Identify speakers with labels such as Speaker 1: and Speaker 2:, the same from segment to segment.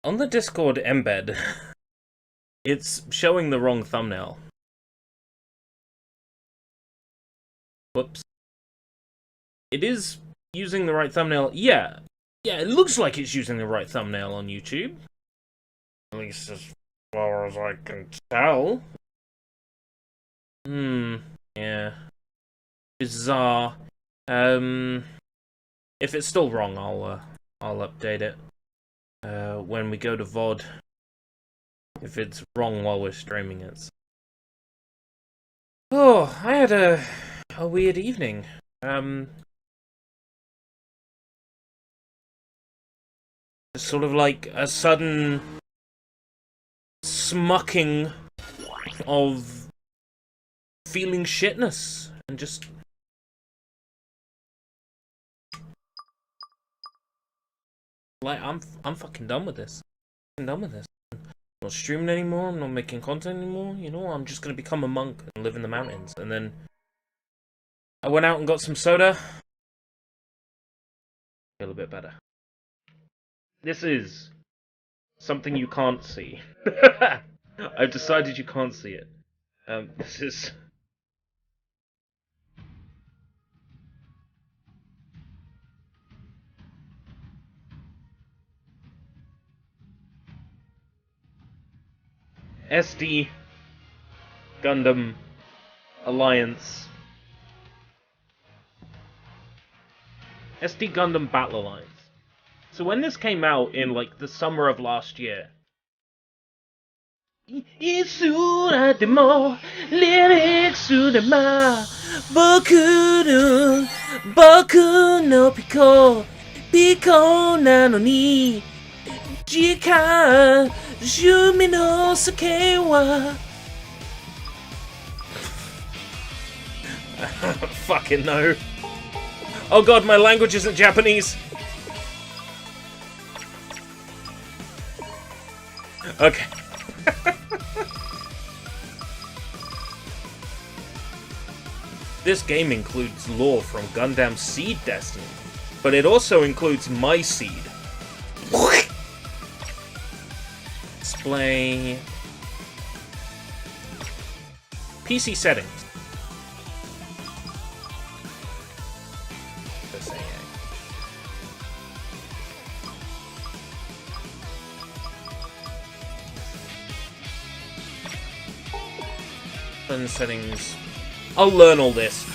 Speaker 1: On the Discord embed, it's showing the wrong thumbnail. Whoops. It is using the right thumbnail. Yeah, it looks like it's using the right thumbnail on YouTube. At least as far as I can tell. Yeah. Bizarre. If it's still wrong, I'll update it. When we go to VOD. If it's wrong while we're streaming it. Oh, I had a weird evening. Sort of like a sudden smucking of feeling shitness and just like I'm fucking done with this. I'm done with this. I'm not streaming anymore. I'm not making content anymore. You know, I'm just gonna become a monk and live in the mountains. And then I went out and got some soda. Feel a bit better. This is something you can't see. I've decided you can't see it. This is SD Gundam Alliance. SD Gundam Battle Alliance. So when this came out in like the summer of last year, boku no piko nano ni jikan shumi no sake wa. Fucking no. Oh god, my language isn't Japanese. Okay. This game includes lore from GunDAMN Seed Destiny, but it also includes my seed. Display PC settings. Settings. I'll learn all this.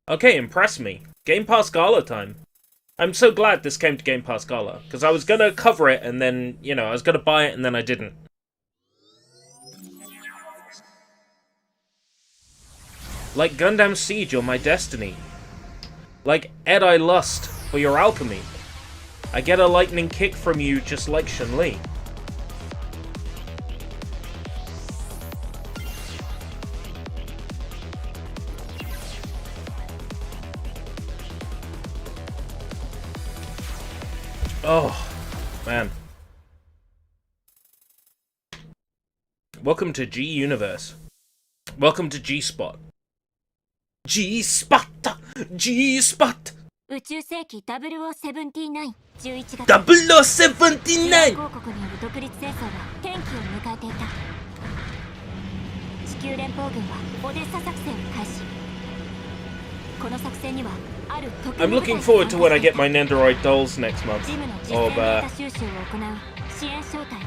Speaker 1: Okay, impress me. Game Pass Gala time. I'm so glad this came to Game Pass Gala, because I was gonna cover it and then, you know, I was gonna buy it and then I didn't. Like GunDAMN Siege, you're my destiny. Like Ed, I lust for your alchemy. I get a lightning kick from you just like Chun-Li. Oh, man. Welcome to G Universe. Welcome to G Spot. G Spot! G Spot!
Speaker 2: 宇宙世紀0079 11月
Speaker 1: 0079!
Speaker 2: 王国による独立戦争は転機を迎えていた。地球連邦軍はオデッサ作戦を開始。この作戦にはある特
Speaker 1: I'm looking forward to when I get my Nendoroid dolls next month.
Speaker 2: ジムの実践データ収集を行う支援小隊、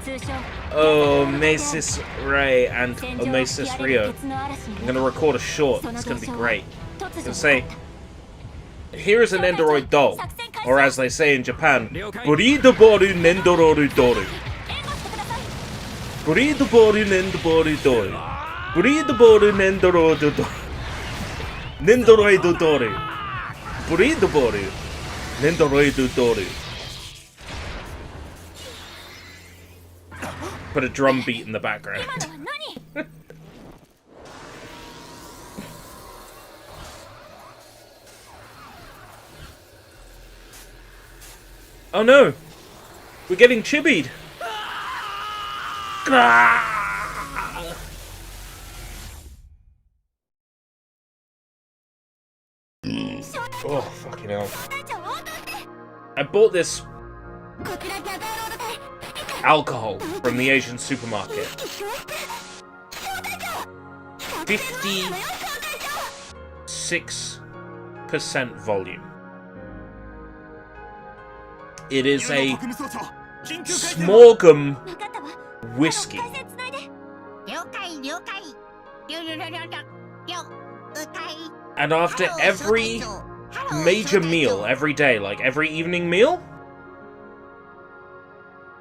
Speaker 2: 通称
Speaker 1: Omesis Ray and Omesis Rio. I'm gonna record a short. It's gonna be great. I'm gonna say, here is an Nendoroid doll, or as they say in Japan, Buridoboru Nendororu Doru. Buridoboru Nendororu Doru. Buridoboru Nendororu Doru. Nendoroido Doru. Buridoboru Nendoroido Doru. Put a drum beat in the background. Oh no! We're getting chibied! Oh, fucking hell. I bought this alcohol from the Asian supermarket. 56% volume. It is a Smorgum whiskey. And after every major meal, every day, like every evening meal,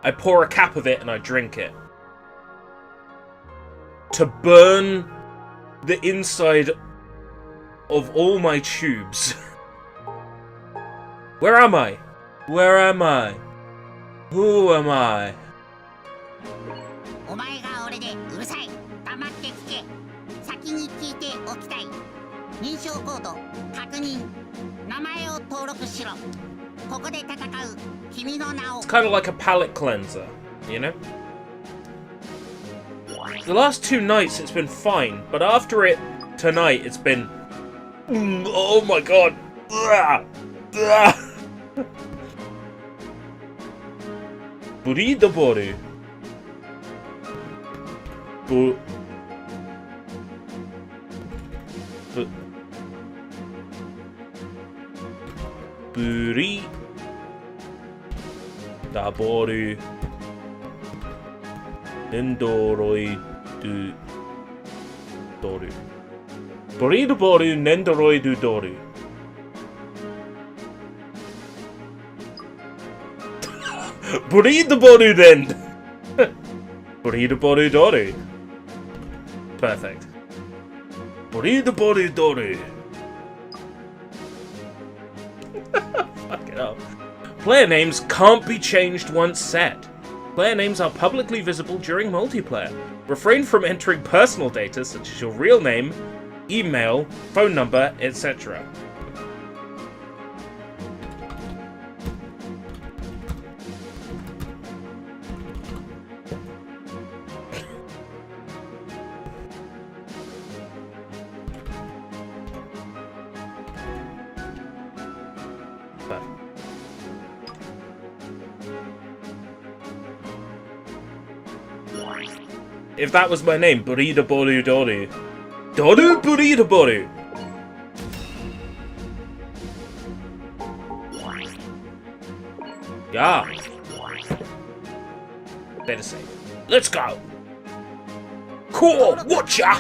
Speaker 1: I pour a cap of it and I drink it. To burn the inside of all my tubes. Where am I? Where am I? Who am I? It's kind of like a palate cleanser, you know? The last 2 nights it's been fine, but after it, tonight, it's been... oh my god! Burrito body. Burrito body. Nendoroid doru. Burrito body nendoroid doru. Burrito body then. Burrito body doru. Perfect. Burrito body doru. Fuck it up. Player names can't be changed once set. Player names are publicly visible during multiplayer. Refrain from entering personal data such as your real name, email, phone number, etc. If that was my name, Burrito Boru Doru. Doru Burrito Boru! Yeah. Better say. Let's go! Cool! Watcha!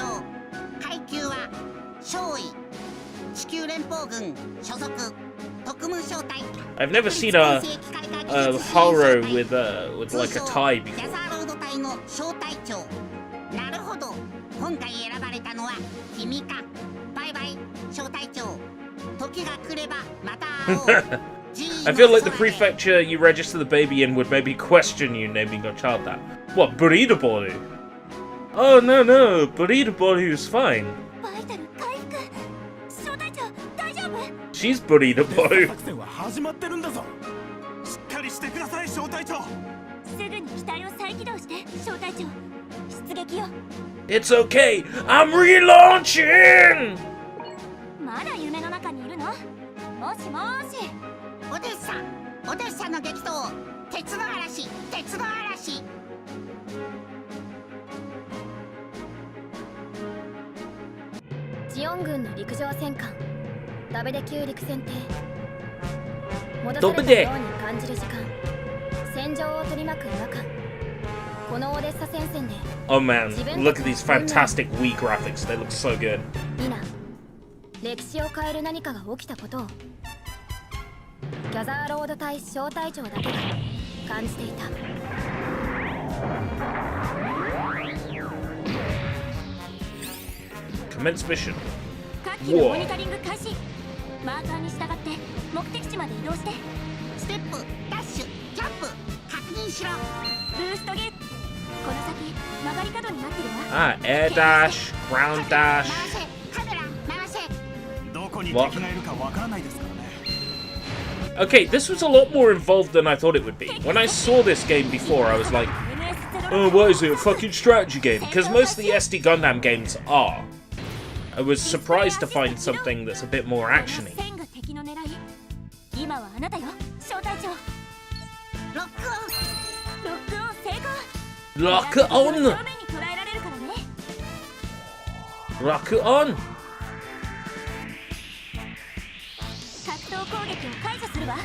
Speaker 1: I've never seen a Haro with like a tie before. I feel like the prefecture you register the baby in would maybe question you naming your child that. What, Burrito Boru? Oh no, Burrito Boru is fine. She's Burrito Boru. It's okay, I'm relaunching! Oh man, look at these fantastic Wii graphics, they look so good. Commence mission. Whoa. Ah, air dash, ground dash. What? Okay, this was a lot more involved than I thought it would be. When I saw this game before, I was like, oh, what is it, a fucking strategy game? Because most of the SD GunDAMN games are. I was surprised to find something that's a bit more actiony.
Speaker 2: 今はあなたよ、小隊長。ロックオン。ロックオン成功。
Speaker 1: Lock on!
Speaker 2: 正面に捉えられるからね。
Speaker 1: Lock on!
Speaker 2: 格闘攻撃を解除するわ。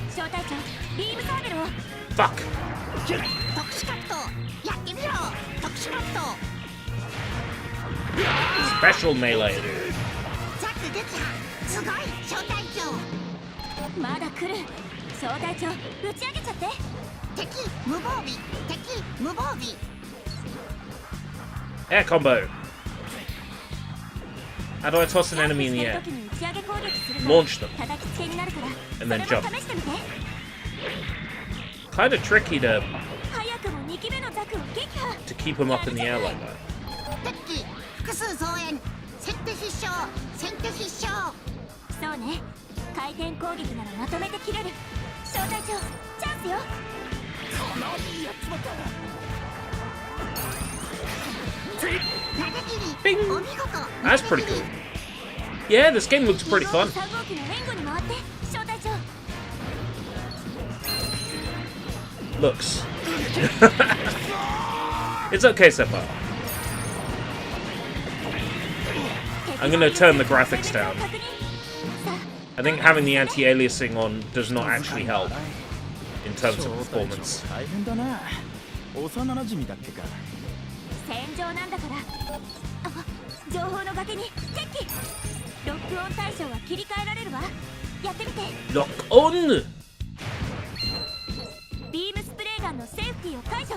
Speaker 2: 小隊長、ビームサーベルを。
Speaker 1: Fuck!
Speaker 2: 特殊格闘、やってみろ。特殊格闘。
Speaker 1: Special melee.
Speaker 2: ザク撃破。すごい、小隊長。まだ来る。小隊長、打ち上げちゃって。敵無防備。敵無防備。
Speaker 1: Air combo. How do I toss an enemy in the air? Launch them. And then jump. Kind of tricky to keep them up in the air like that.
Speaker 2: 敵複数増援。先手必勝。先手必勝。そうね。回転攻撃ならまとめて切れる。小隊長、チャンスよ。このやっちまった。
Speaker 1: Bing! That's pretty cool. Yeah, this game looks pretty fun. Looks. It's okay so far. I'm gonna turn the graphics down. I think having the anti-aliasing on does not actually help in terms of performance.
Speaker 2: 戦場なんだから。情報の崖に敵。ロックオン対象は切り替えられるわ。やってみて。
Speaker 1: Lock on!
Speaker 2: ビームスプレーガンのセーフティーを解除。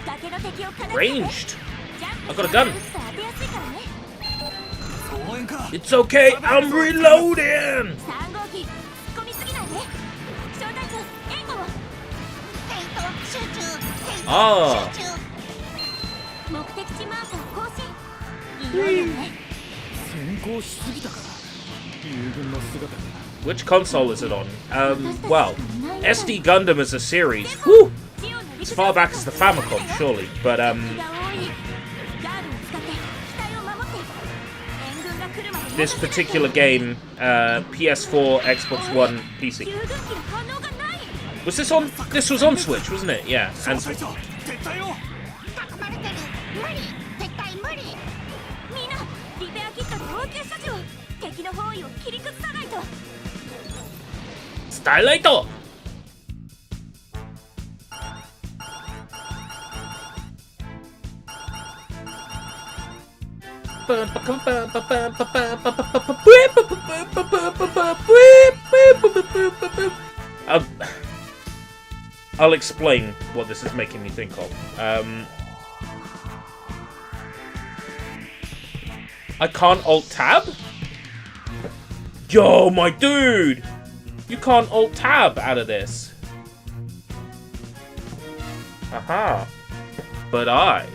Speaker 2: 崖の敵をかなり。
Speaker 1: Ranged! I got a gun!
Speaker 2: 当てやすいからね。
Speaker 1: It's okay, I'm reloading!
Speaker 2: 3号機、突っ込みすぎないで。小隊長、援護を。集中。
Speaker 1: Ah!
Speaker 2: 目的地マーカー更新。いよいよね。
Speaker 3: 先行しすぎたから。友軍の姿が。
Speaker 1: Which console is it on? Well, SD Gundam as a series. Woo! As far back as the Famicom, surely. But, this particular game, PS4, Xbox One, PC. Was this on? This was on Switch, wasn't it? Yeah. And Starlight! I'll explain what this is making me think of. I can't alt-tab? Yo, my dude! You can't alt-tab out of this. Aha. But I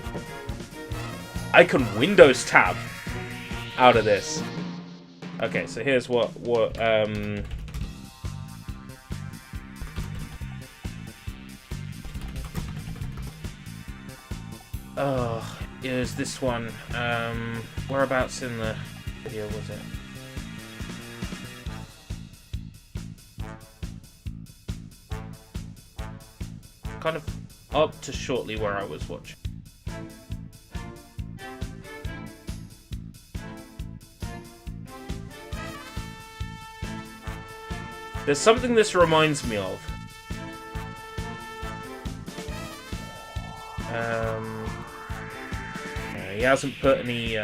Speaker 1: can Windows tab out of this. Okay, so here's what oh, here's this one. Whereabouts in the video was it? Kind of up to shortly where I was watching. There's something this reminds me of. He hasn't put any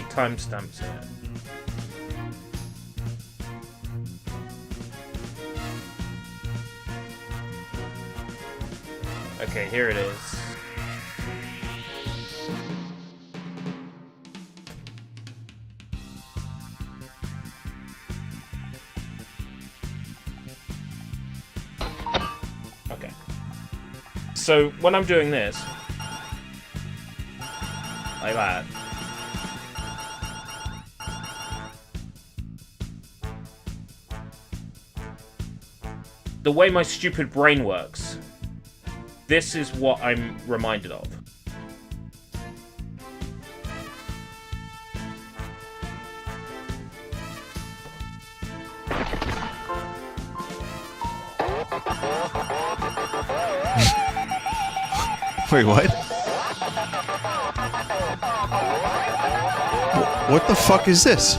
Speaker 1: timestamps in it. Okay, here it is. Okay. So, when I'm doing this, like that, the way my stupid brain works, this is what I'm reminded of.
Speaker 4: Wait, what? What the fuck is this?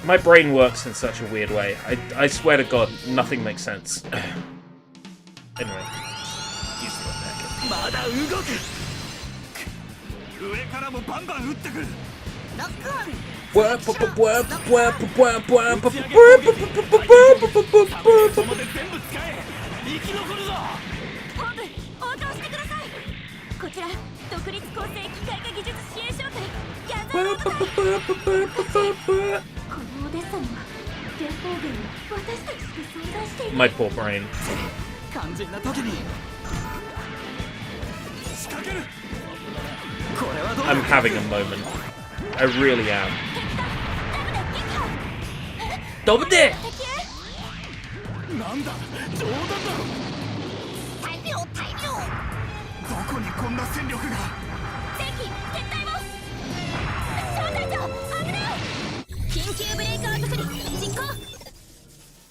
Speaker 1: My brain works in such a weird way. I swear to God, nothing makes sense. Anyway. Use the packet.
Speaker 3: まだ動く上からもバンバン撃ってくる
Speaker 2: ロックオン
Speaker 3: そこで全部使え生き残るぞ
Speaker 2: 本部応答してくださいこちら独立構成機械化技術支援商隊ギャザード隊このオデッサには連邦軍も私たちしか存在していない
Speaker 1: My poor brain.
Speaker 3: 完全な時に仕掛けるこれはどうだ
Speaker 1: I'm having a moment. I really am. 飛ぶで
Speaker 3: なんだ冗談だろ
Speaker 2: 大量大量
Speaker 3: どこにこんな戦力が
Speaker 2: 正規撤退も招待長危ない緊急ブレイクアウト処理実行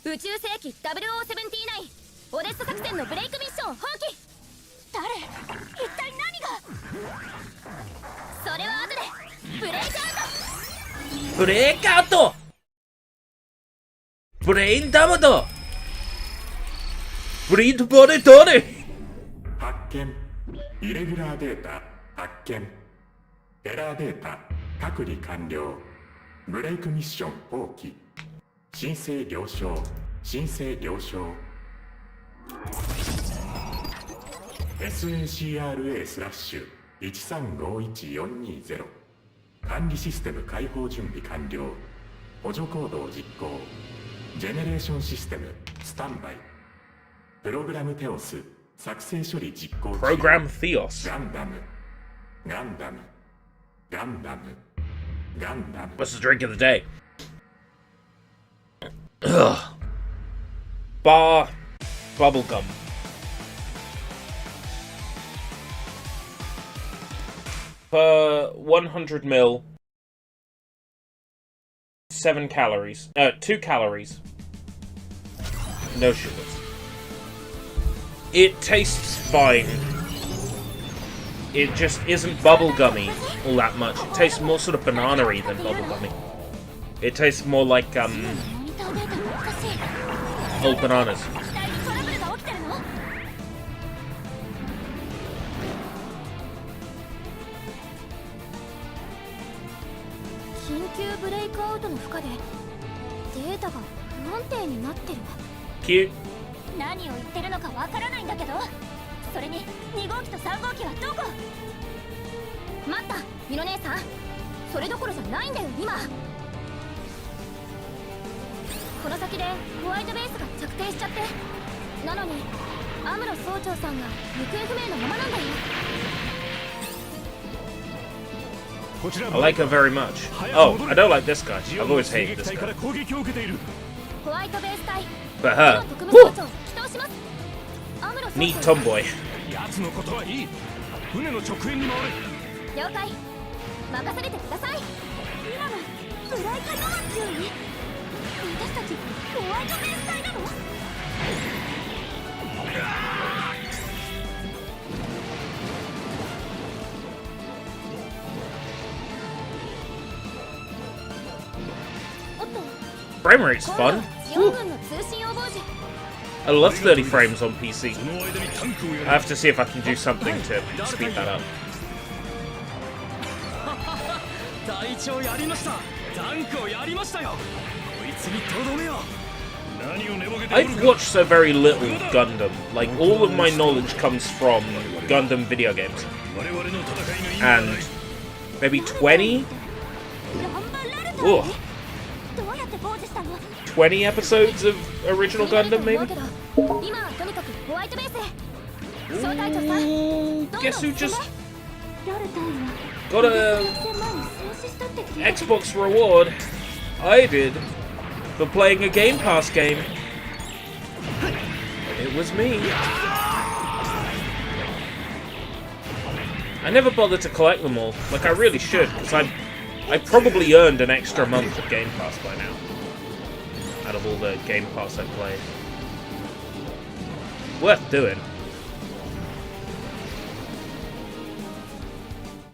Speaker 2: 宇宙世紀0079オデッサ作戦のブレイクミッション放棄誰一体何がそれは後でブレイクアウト
Speaker 1: ブレイクアウトブレインダムだブリードボディトレ
Speaker 5: 発見イレギュラーデータ発見エラーデータ隔離完了ブレイクミッション放棄申請了承申請了承 SACRA/1351420 管理システム開放準備完了補助コードを実行ジェネレーションシステムスタンバイプログラムテオス作成処理実行中
Speaker 1: Program Theos.
Speaker 5: ガンダムガンダムガンダムガンダム
Speaker 1: What's the drink of the day? Ugh. Bar bubblegum. Per 100 ml, 7 calories. 2 calories. No sugars. It tastes fine. It just isn't bubblegummy all that much. It tastes more sort of banana-y than bubblegummy. It tastes more like,
Speaker 2: モニターデータがおかしい
Speaker 1: old bananas.
Speaker 2: 機体にトラブルが起きてるの緊急ブレイクアウトの負荷でデータが不安定になってる
Speaker 1: Cute.
Speaker 2: 何を言ってるのかわからないんだけどそれに2号機と3号機はどこ待ったミノ姉さんそれどころじゃないんだよ今この先でホワイトベースが着底しちゃってなのにアムロ総長さんが行方不明のままなんだよ
Speaker 1: I like her very much. Oh, I don't like this guy. I've always hated this guy.
Speaker 3: 攻撃を受けている
Speaker 2: ホワイトベース隊
Speaker 1: But her,
Speaker 2: 特務総長起動しますアムロ総
Speaker 1: neat
Speaker 2: 長
Speaker 1: tomboy.
Speaker 3: 奴のことはいい船の直縁に回れ
Speaker 2: 了解任されてください今のブライカノアっていうに私たちホワイトベース隊なのおっと
Speaker 1: Frame rate's fun.
Speaker 2: 4軍の通信応募時
Speaker 1: I love 30 frames on PC.
Speaker 3: その間にタンクをや
Speaker 1: I have to see if I can do something to speed that up.
Speaker 3: 隊長やりましたタンクをやりましたよこいつにとどめよ何を寝ぼけておる
Speaker 1: I've
Speaker 3: か
Speaker 1: watched so very little Gundam. Like, all of my knowledge comes from Gundam video games.
Speaker 3: 我々の戦いの意味
Speaker 1: And maybe 20?
Speaker 2: ランバラルタ
Speaker 1: Ugh.
Speaker 2: どうやって傍受したの
Speaker 1: 20 episodes of original Gundam, maybe?
Speaker 2: 今はとにかくホワイトベースへ総隊長さん
Speaker 1: Ooh, guess who just
Speaker 2: ラルタンは
Speaker 1: got a
Speaker 2: 1000万に創始したって聞いた
Speaker 1: Xbox reward? I did. For playing a Game Pass game. It was me. I never bothered to collect them all, like I really should, because I probably earned an extra month of Game Pass by now. out of all the game parts I've played. Worth doing.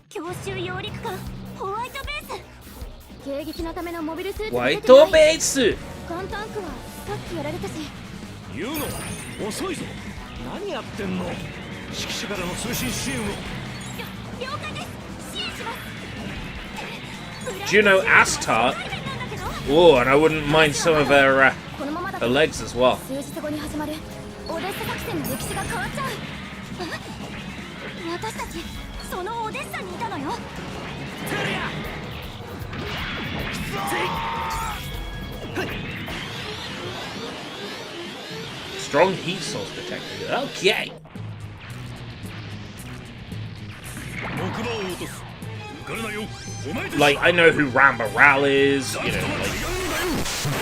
Speaker 2: 強襲揚陸艦ホワイトベース迎撃のためのモビルスーツ
Speaker 1: ホワイ
Speaker 2: が出てない
Speaker 1: トベース
Speaker 2: ガンタンクはさっきやられたし
Speaker 3: 言うの遅いぞ。何やってんの。指揮者からの通信支援を。
Speaker 2: 了解です支援します
Speaker 1: Juno Astar. Oh, and I wouldn't mind some of her legs as well.
Speaker 2: 数日後に始まるオデッサ作戦の歴史が変わっちゃう私たちそのオデッサにいたのよ
Speaker 1: Strong heat source detected. Okay.
Speaker 3: 木馬を落とす。浮かれないよ。お前たち。
Speaker 1: Like, I know who Rambaral is, you know, like,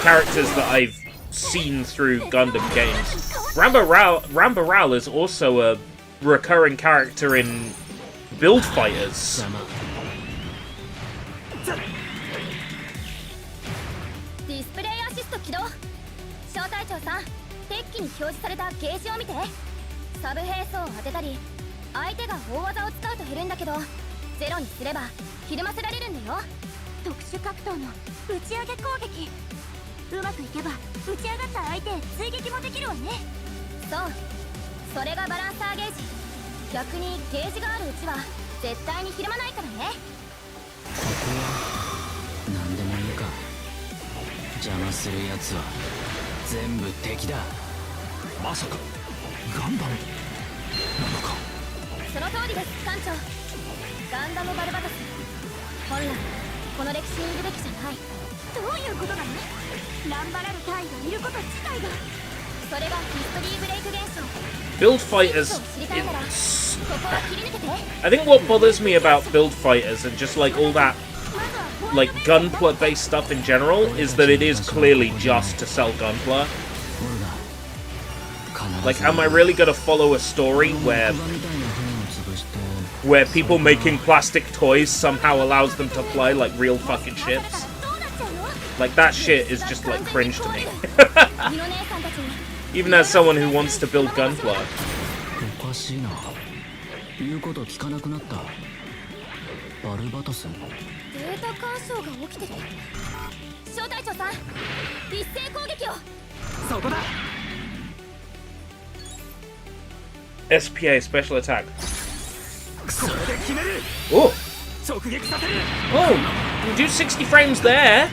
Speaker 1: characters that I've seen through Gundam games. Rambaral is also a recurring character in Build Fighters.
Speaker 2: ディスプレイアシスト起動小隊長さんデッキに表示されたゲージを見てサブ兵装を当てたり相手が大技を使うと減るんだけどゼロにすればひるませられるんだよ特殊格闘の打ち上げ攻撃うまくいけば打ち上がった相手へ追撃もできるわねそうそれがバランサーゲージ逆にゲージがあるうちは絶対にひるまないからね
Speaker 6: ここは何でもいいか邪魔するやつは全部敵だ
Speaker 3: まさかガンダムなのか。
Speaker 2: その通りです艦長ガンダムバルバトス本来この歴史にいるべきじゃないどういうことなのランバラル隊がいること自体がそれがヒストリーブレイク現象
Speaker 1: Build Fighters.
Speaker 2: 知りたいならここは切り抜けて
Speaker 1: I think what bothers me about Build Fighters and just like all that,
Speaker 2: まずはホワイ
Speaker 1: like
Speaker 2: トベース
Speaker 1: gunpla based stuff in general, is that it is clearly just to sell gunpla.
Speaker 6: オルガ必ず
Speaker 1: Like, am I really gonna follow a story
Speaker 6: 木
Speaker 1: where
Speaker 6: 馬みたいな船を潰して
Speaker 1: where people making plastic toys somehow allows them to fly like real fucking
Speaker 2: されたら
Speaker 1: ships?
Speaker 2: どうなっちゃうの
Speaker 1: Like that shit is just like cringe to me.
Speaker 2: ミノ姉さんたちに
Speaker 1: Even as someone who wants to build gunpla.
Speaker 6: おかしいな言うこと聞かなくなったバルバトス
Speaker 2: データ干渉が起きてる小隊長さん一斉攻撃を
Speaker 3: そこだ。
Speaker 1: SPA special attack.
Speaker 3: それで決める。
Speaker 1: Oh,
Speaker 3: 直撃させる。
Speaker 1: oh, you do 60 frames there.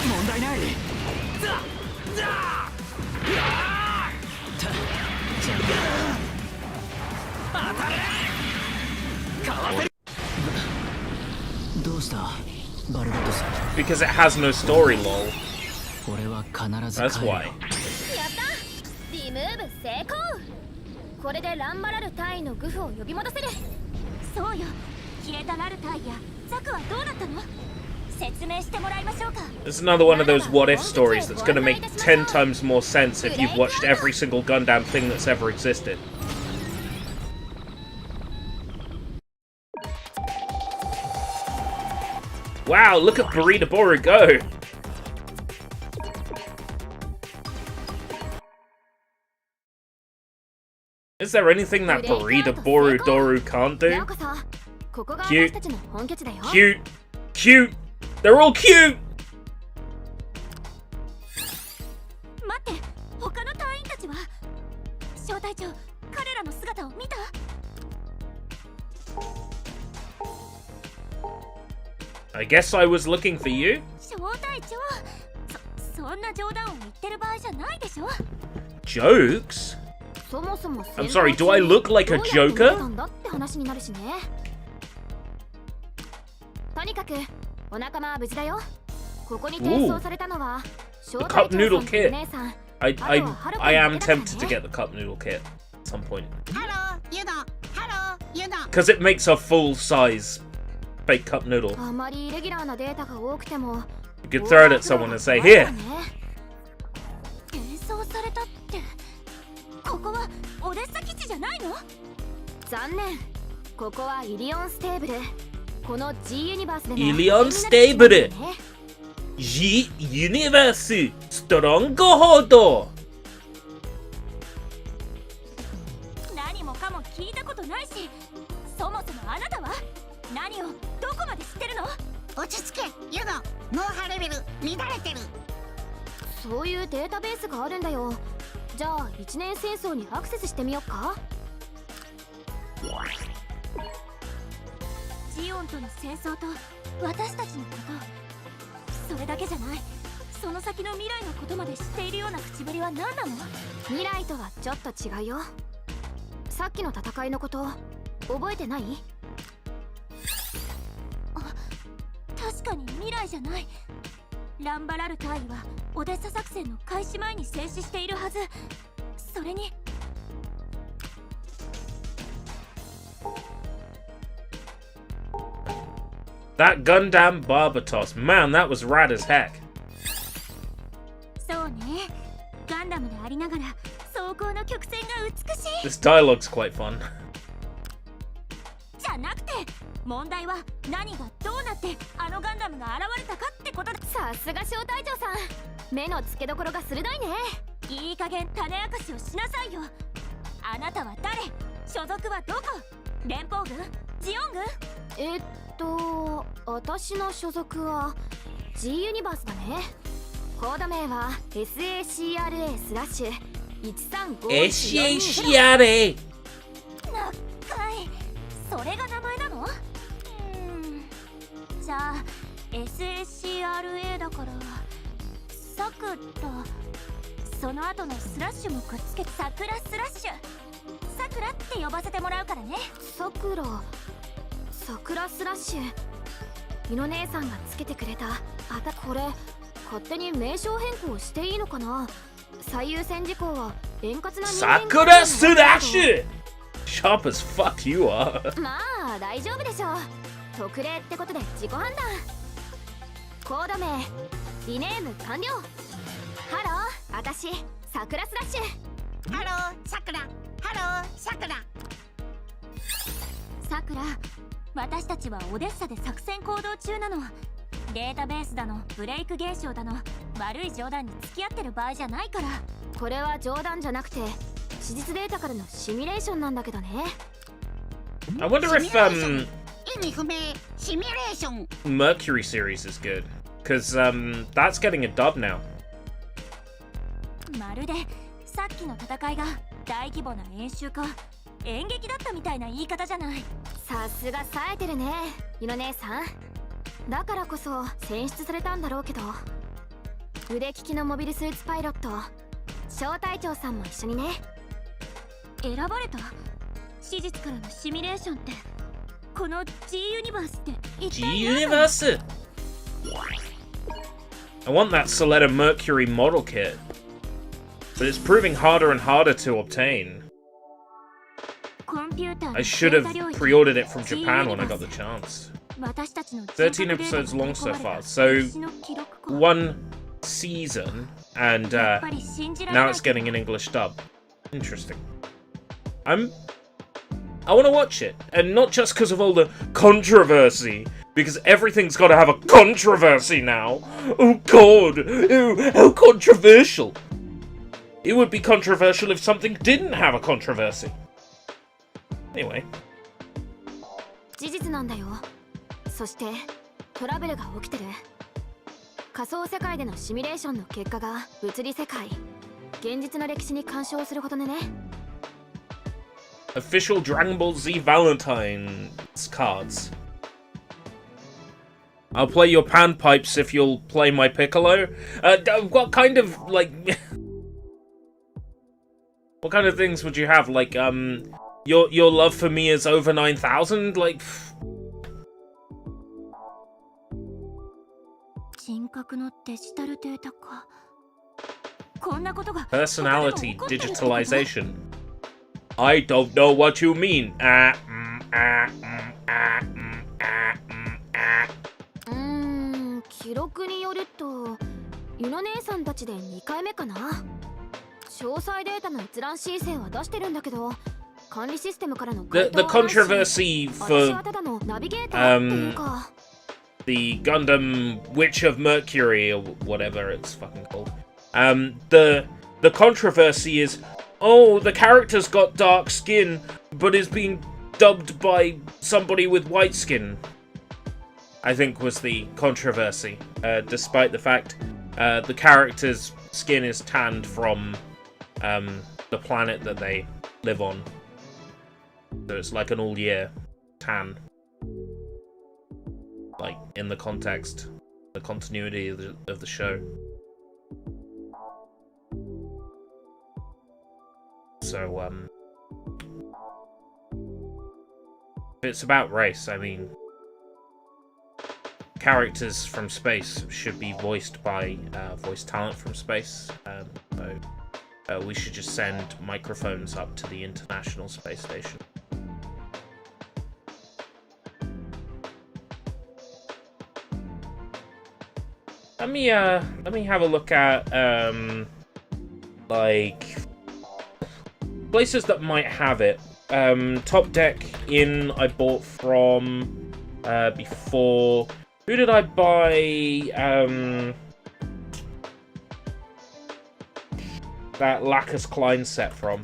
Speaker 3: 問題ない。
Speaker 6: どうしたバルバトス
Speaker 1: Because it has no story, lol.
Speaker 6: 俺は必ず
Speaker 1: That's
Speaker 6: 帰る
Speaker 1: why.
Speaker 2: やったリムーブ成功これでランバラル隊員のグフを呼び戻せるそうよ消えたラル隊やザクはどうなったの説明してもらいましょうか
Speaker 1: It's another one of those what if stories that's gonna make 10 times more sense if you've watched every single Gundam thing that's ever existed. Wow, look at Burrito Boru go! Is there anything that Burrito Boru Doru can't
Speaker 2: よ
Speaker 1: do?
Speaker 2: うこそここが
Speaker 1: Cute.
Speaker 2: 私たちの本拠地だよ
Speaker 1: Cute! Cute! They're all cute!
Speaker 2: 待って他の隊員たちは小隊長彼らの姿を見た
Speaker 1: I guess I was looking for you.
Speaker 2: 小隊長そんな冗談を言ってる場合じゃないでしょ
Speaker 1: Jokes?
Speaker 2: そもそも
Speaker 1: I'm sorry, do I look like a
Speaker 2: どうやって逃げ
Speaker 1: joker?
Speaker 2: たんだって話になるしねとにかくお仲間は無事だよここに転送されたのは小
Speaker 1: The
Speaker 2: 隊
Speaker 1: cup
Speaker 2: 長
Speaker 1: noodle
Speaker 2: さんと
Speaker 1: kit.
Speaker 2: お姉さん
Speaker 1: I am tempted to get the cup noodle kit at some point.
Speaker 2: Hello, you know. Hello, you know.
Speaker 1: Because it makes a full size fake cup noodle.
Speaker 2: あまりイレギュラーなデータが多くても
Speaker 1: You could throw it at someone and say, Here!
Speaker 2: 転送されたってここはオデッサ基地じゃないの残念ここはイリオンステーブルこの G ユニバースでも
Speaker 1: Ilion Stable G ユニバースストロングホード。
Speaker 2: 何もかも聞いたことないし、そもそもあなたは何をどこまで知ってるの？
Speaker 7: 落ち着けユノ、脳波レベル乱れてる。
Speaker 2: そういうデータベースがあるんだよ。じゃあ一年戦争にアクセスしてみよっか。ジオンとの戦争と私たちのこと、それだけじゃない。その先の未来のことまで知っているような口ぶりは何なの？未来とはちょっと違うよ。さっきの戦いのこと覚えてない？あ、確かに未来じゃない。ランバラル大尉はオデッサ作戦の開始前に戦死しているはず。それに
Speaker 1: That GunDAMN Barbatos. Man, that was rad as heck.
Speaker 2: そうね、ガンダムでありながら走行の曲線が美しい。
Speaker 1: This dialogue's quite fun.
Speaker 2: じゃなくて問題は何がどうなってあのガンダムが現れたかってことだ。さすが小隊長さん、目の付けどころが鋭いね。いい加減種明かしをしなさいよ。あなたは誰？所属はどこ？連邦軍？ジオン軍？私の所属は G ユニバースだね。コード名は SACRA/135142SACRA! なっかい、それが名前なの？じゃあ SACRA だからサクとその後のスラッシュもくっつけてサクラスラッシュ、サクラって呼ばせてもらうからね。サクラスラッシュ、ミノ姉さんがつけてくれた。これ勝手に名称変更していいのかな？最優先事項は円滑な人間
Speaker 1: Sakura Slash! Sharp as fuck you are.
Speaker 2: まあ大丈夫でしょう。特例ってことで自己判断。コード名リネーム完了。ハロー、あたしサクラスラッシュ。
Speaker 7: ハローさくら、ハローさくら。
Speaker 2: さくら、私たちはオデッサで作戦行動中なの。データベースだのブレイク現象だの悪い冗談に付き合ってる場合じゃないから。これは冗談じゃなくて史実データからのシミュレーションなんだけどね。
Speaker 1: I wonder if
Speaker 7: 意味不明シミュレーション。
Speaker 1: Mercury series is good. Because that's getting a dub now.
Speaker 2: まるでさっきの戦いが大規模な演習か演劇だったみたいな言い方じゃない。さすが冴えてるね、ユノ姉さん。だからこそ選出されたんだろうけど、腕利きのモビルスーツパイロット小隊長さんも一緒にね。選ばれた？史実からのシミュレーションってこの G ユニバースって一体
Speaker 1: G Universe! I want that Soletta Mercury model kit. But it's proving harder and harder to obtain. I should have pre-ordered it from Japan when I got the chance. 13 episodes long so far, so one season, and now it's getting an English dub. Interesting. I want to watch it, and not just because of all the controversy, because everything's got to have a controversy now. Oh god, oh, how controversial. It would be controversial if something didn't have a controversy. Anyway.
Speaker 2: 事実なんだよ。そしてトラブルが起きてる。仮想世界でのシミュレーションの結果が物理世界、現実の歴史に干渉することでね。
Speaker 1: Official Dragon Ball Z Valentine's cards. I'll play your panpipes if you'll play my piccolo. What kind of, like... what kind of things would you have? Like, your love for me is over 9,000? Like... Personality digitalization. I don't know what you mean.
Speaker 2: 記録によるとユノ姉さんたちで2回目かな。詳細データの閲覧申請は出してるんだけど、管理システムからの
Speaker 1: The controversy for the Gundam Witch of Mercury, or whatever it's fucking called. The controversy is, oh, the character's got dark skin, but is being dubbed by somebody with white skin, I think was the controversy, despite the fact the character's skin is tanned from the planet that they live on. So it's like an all-year tan. Like, in the context, the continuity of the show. So, if it's about race, I mean, characters from space should be voiced by voice talent from space. So we should just send microphones up to the International Space Station. Let me have a look at like places that might have it. Top Deck Inn I bought from before. Who did I buy that Lacus Klein set from?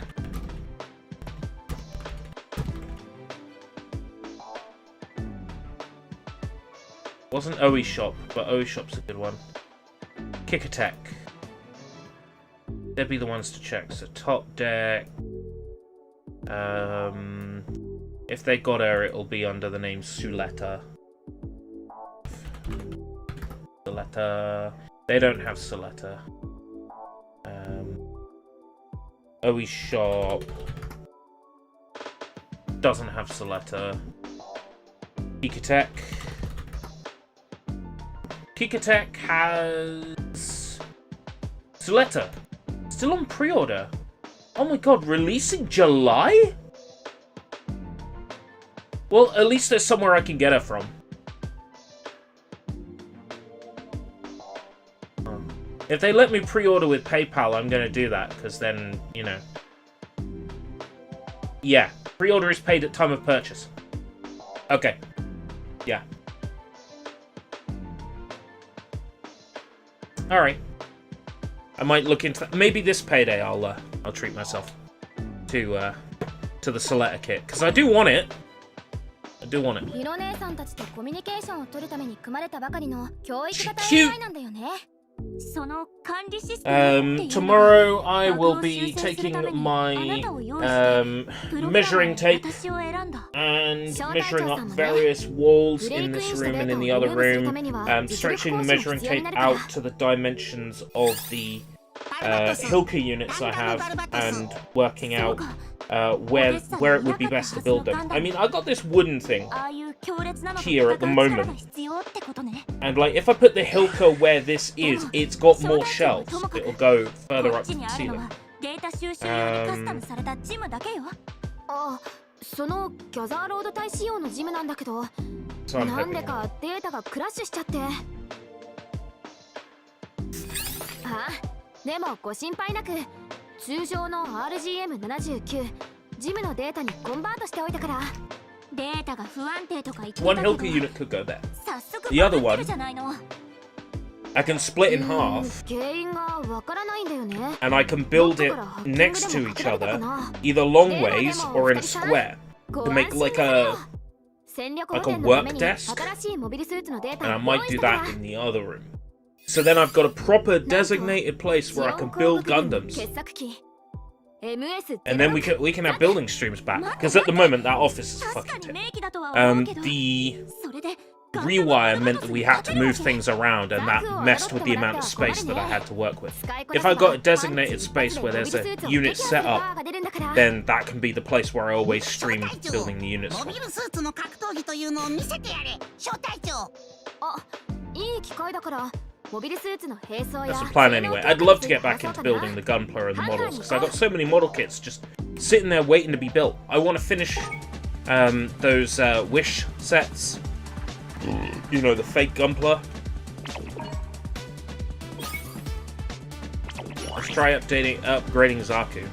Speaker 1: Wasn't OE Shop, but OE Shop's a good one. Kick Attack. They'd be the ones to check. So Top Deck. If they got her, it'll be under the name Suletta. Suletta. They don't have Suletta. OE Shop doesn't have Suletta. Kikatek. Kikatek has Suletta. Still on pre-order. Oh my god, releasing July? Well, at least there's somewhere I can get her from. If they let me pre-order with PayPal, I'm going to do that, because then, you know. Yeah, pre-order is paid at time of purchase. Okay. Yeah. Alright. I might look into that. Maybe this payday I'll treat myself to the Suletta kit, because I do want it. I do want it. Cute. Tomorrow I will be taking my measuring tape and measuring up various walls in this room and in the other room, stretching the measuring tape out to the dimensions of the Hilka units I have, and working out where it would be best to build them. I mean, I got this wooden thing here at the moment, and like if I put the Hilka where this is, it's got more shelves. It'll go further up to the ceiling. So I'm hoping. One Hilka unit could go there. The other one, I can split in half, and I can build it next to each other, either long ways or in a square, to make like a work desk, and I might do that in the other room. So then I've got a proper designated place where I can build Gundams. And then we can have building streams back, because at the moment that office is fucking tip. The rewire meant that we had to move things around, and that messed with the amount of space that I had to work with. If I got a designated space where there's a unit set up, then that can be the place where I always stream building the units from. That's the plan anyway. I'd love to get back into building the Gunpla and the models, because I've got so many model kits just sitting there waiting to be built. I want to finish those Wish sets. You know, the fake Gunpla. Let's try upgrading Zaku.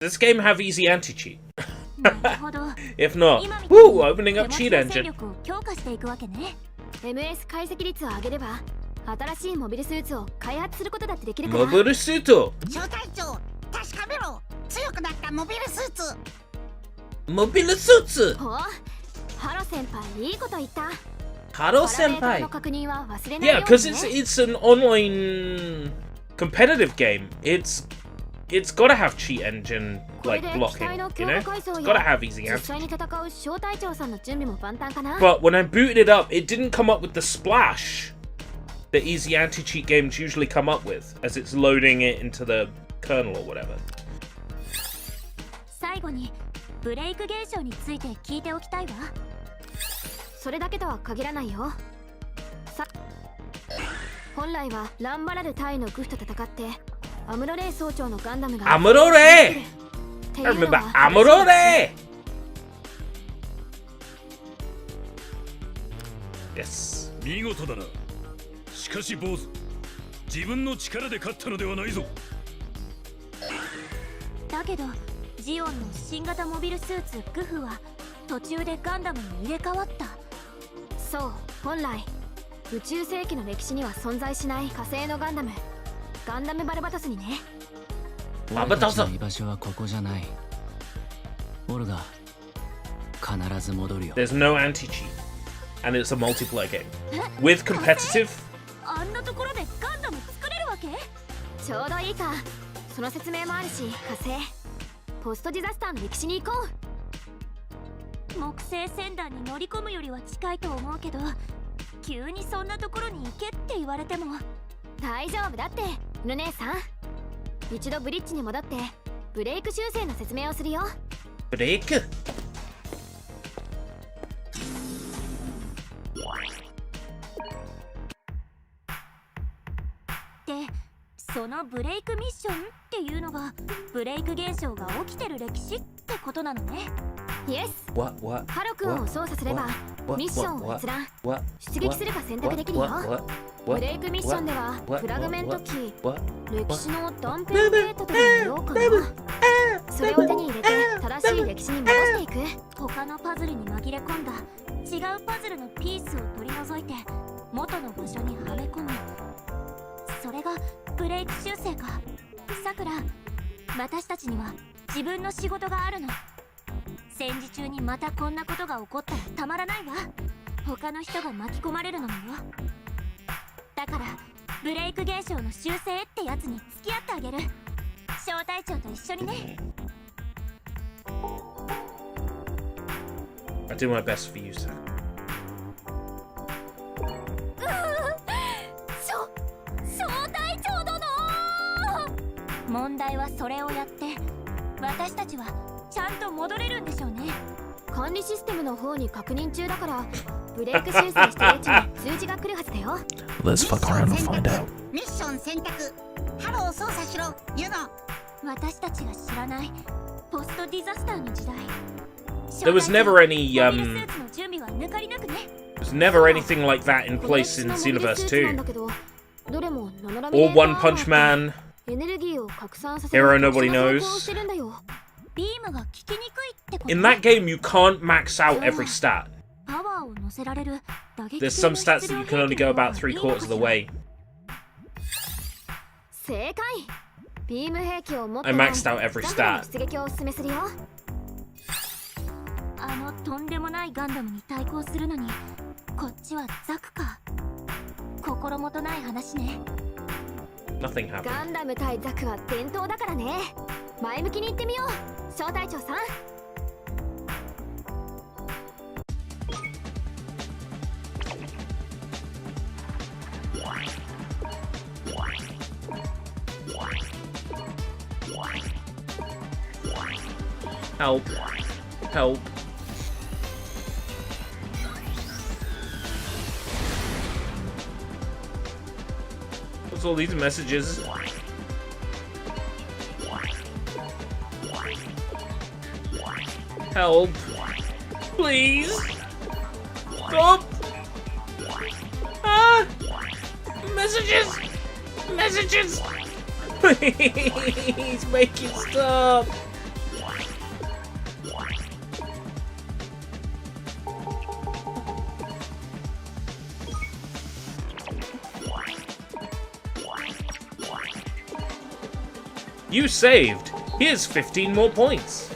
Speaker 1: this game have easy anti-cheat?
Speaker 2: なるほど
Speaker 1: If not,
Speaker 2: 今みたいに
Speaker 1: woo, opening up
Speaker 2: 手
Speaker 1: cheat
Speaker 2: 持ちの戦
Speaker 1: engine.
Speaker 2: 力を強化していくわけね MS 解析率を上げれば新しいモビルスーツを開発することだってできるから
Speaker 1: Mobile suit.
Speaker 7: 小隊長確かめろ強くなったモビルスーツ
Speaker 1: Mobile suit.
Speaker 2: ほうハロ先輩いいこと言った
Speaker 1: Haro
Speaker 2: パラメータの
Speaker 1: senpai.
Speaker 2: 確認は忘れないよ
Speaker 1: Yeah,
Speaker 2: うに
Speaker 1: because
Speaker 2: ね
Speaker 1: it's an online competitive game. It's gotta have cheat engine
Speaker 2: これ
Speaker 1: like
Speaker 2: で機
Speaker 1: blocking,
Speaker 2: 体の
Speaker 1: you
Speaker 2: 強
Speaker 1: know?
Speaker 2: 化改装
Speaker 1: It's
Speaker 2: や
Speaker 1: gotta have easy
Speaker 2: 実
Speaker 1: anti.
Speaker 2: 際に戦う小隊長さんの準備も万端かな
Speaker 1: But when I booted it up, it didn't come up with the splash that easy anti-cheat games usually come up with as it's loading it into the kernel or whatever.
Speaker 2: 最後にブレイク現象について聞いておきたいわそれだけとは限らないよ本来はランバラル対のグフと戦ってアムロレイ総長のガンダムが
Speaker 1: Amorore!
Speaker 2: ってい
Speaker 1: I
Speaker 2: うの
Speaker 1: remember
Speaker 2: は
Speaker 1: Amorore! Yes.
Speaker 3: 見事だな。しかし坊主、自分の力で勝ったのではないぞ。
Speaker 2: だけどジオンの新型モビルスーツグフは途中でガンダムに入れ替わったそう本来宇宙世紀の歴史には存在しない火星のガンダムバルバトスにね
Speaker 6: 俺たちの居場所はここじゃない。オルガ必ず戻るよ。
Speaker 1: There's no anti-cheat. And it's a multiplayer game. With competitive,
Speaker 2: あんなところでガンダム作れるわけちょうどいいかその説明もあるし火星ポストディザスターの歴史に行こう木星船団に乗り込むよりは近いと思うけど急にそんなところに行けって言われても大丈夫だってル姉さん一度ブリッジに戻ってブレイク修正の説明をするよ
Speaker 1: break.
Speaker 2: でそのブレイクミッションっていうのがブレイク現象が起きてる歴史ってことなのねイエス
Speaker 1: What?
Speaker 2: ハロ君を操作すればミッションを閲覧出撃するか選択できるよブレイクミッションではフラグメントキー歴史の断片データとかも言おうかなそれを手に入れて正しい歴史に戻していく他のパズルに紛れ込んだ違うパズルのピースを取り除いて元の場所にはめ込むそれがブレイク修正かさくら私たちには自分の仕事があるの戦時中にまたこんなことが起こったらたまらないわ他の人が巻き込まれるのもよだからブレイク現象の修正ってやつに付き合ってあげる小隊長と一緒にね
Speaker 1: I do my best for you, sir.
Speaker 2: 小隊長殿問題はそれをやって私たちはちゃんと戻れるんでしょうね管理システムの方に確認中だからブレイク修正してるうちに通知が来るはずだよ
Speaker 4: Let's fuck around and find out.
Speaker 7: ミッション選択ハロー操作しろユノ
Speaker 2: 私たちが知らないポストディザスターの時代
Speaker 1: There was never any,
Speaker 2: モビルスーツの準備は抜かりなくね
Speaker 1: There's never anything like that in place in Xenoverse 2.
Speaker 2: どれもナノラミ
Speaker 1: Or One Punch Man.
Speaker 2: エネルギーを拡散させ
Speaker 1: Hero Nobody Knows. ビームが効きにくいってこと In that game, you can't max out every stat.
Speaker 2: パワーを乗せられる打撃
Speaker 1: There's some stats that you can only go about 3/4 of the way.
Speaker 2: 正解ビーム兵器を持って
Speaker 1: I maxed out every stat.
Speaker 2: 出撃をおすすめするよあのとんでもないガンダムに対抗するのにこっちはザクか心もとない話ね
Speaker 1: Nothing happened.
Speaker 2: ガンダム対ザクは伝統だからね前向きに行ってみよう小隊長さん
Speaker 1: Help. Help. What's all these messages? Help. Please. Stop. Ah. Messages. Messages. Please make it stop. You saved. Here's 15 more points.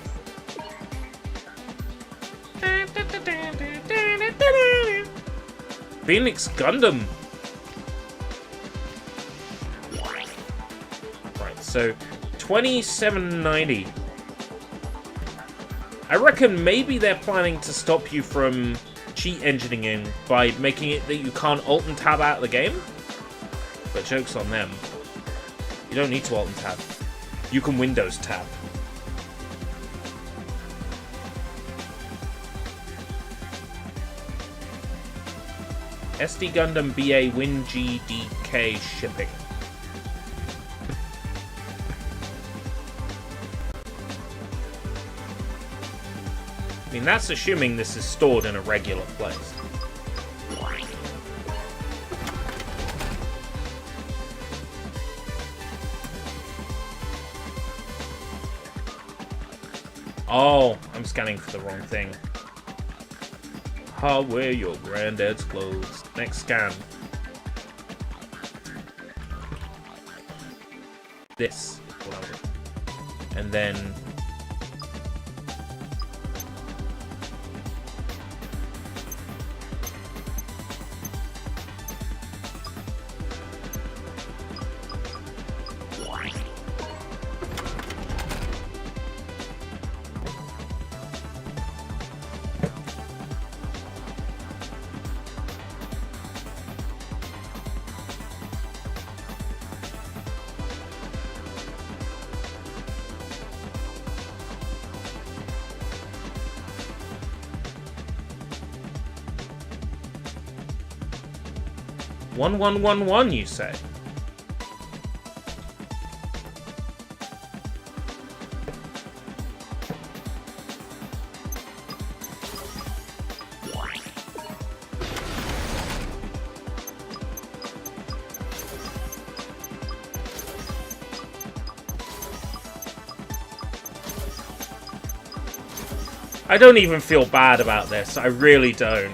Speaker 1: Phoenix Gundam. Right, so 2790. I reckon maybe they're planning to stop you from cheat engineering by making it that you can't alt and tab out of the game. But joke's on them. You don't need to alt and tab. You can Windows tab. SD Gundam BA Win GDK shipping. I mean, that's assuming this is stored in a regular place. Oh, I'm scanning for the wrong thing. I'll wear your granddad's clothes. Next scan. This. And then... "1111," you say? I don't even feel bad about this. I really don't.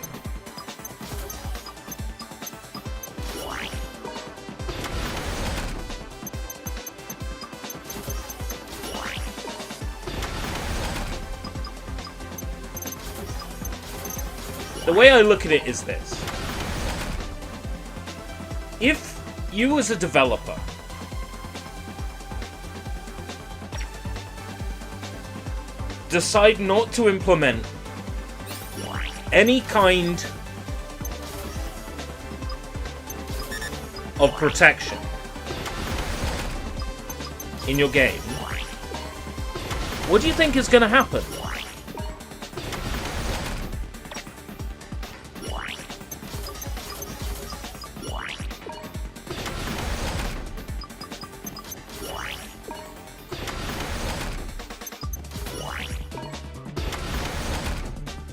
Speaker 1: The way I look at it is this. If you as a developer decide not to implement any kind of protection in your game, what do you think is going to happen?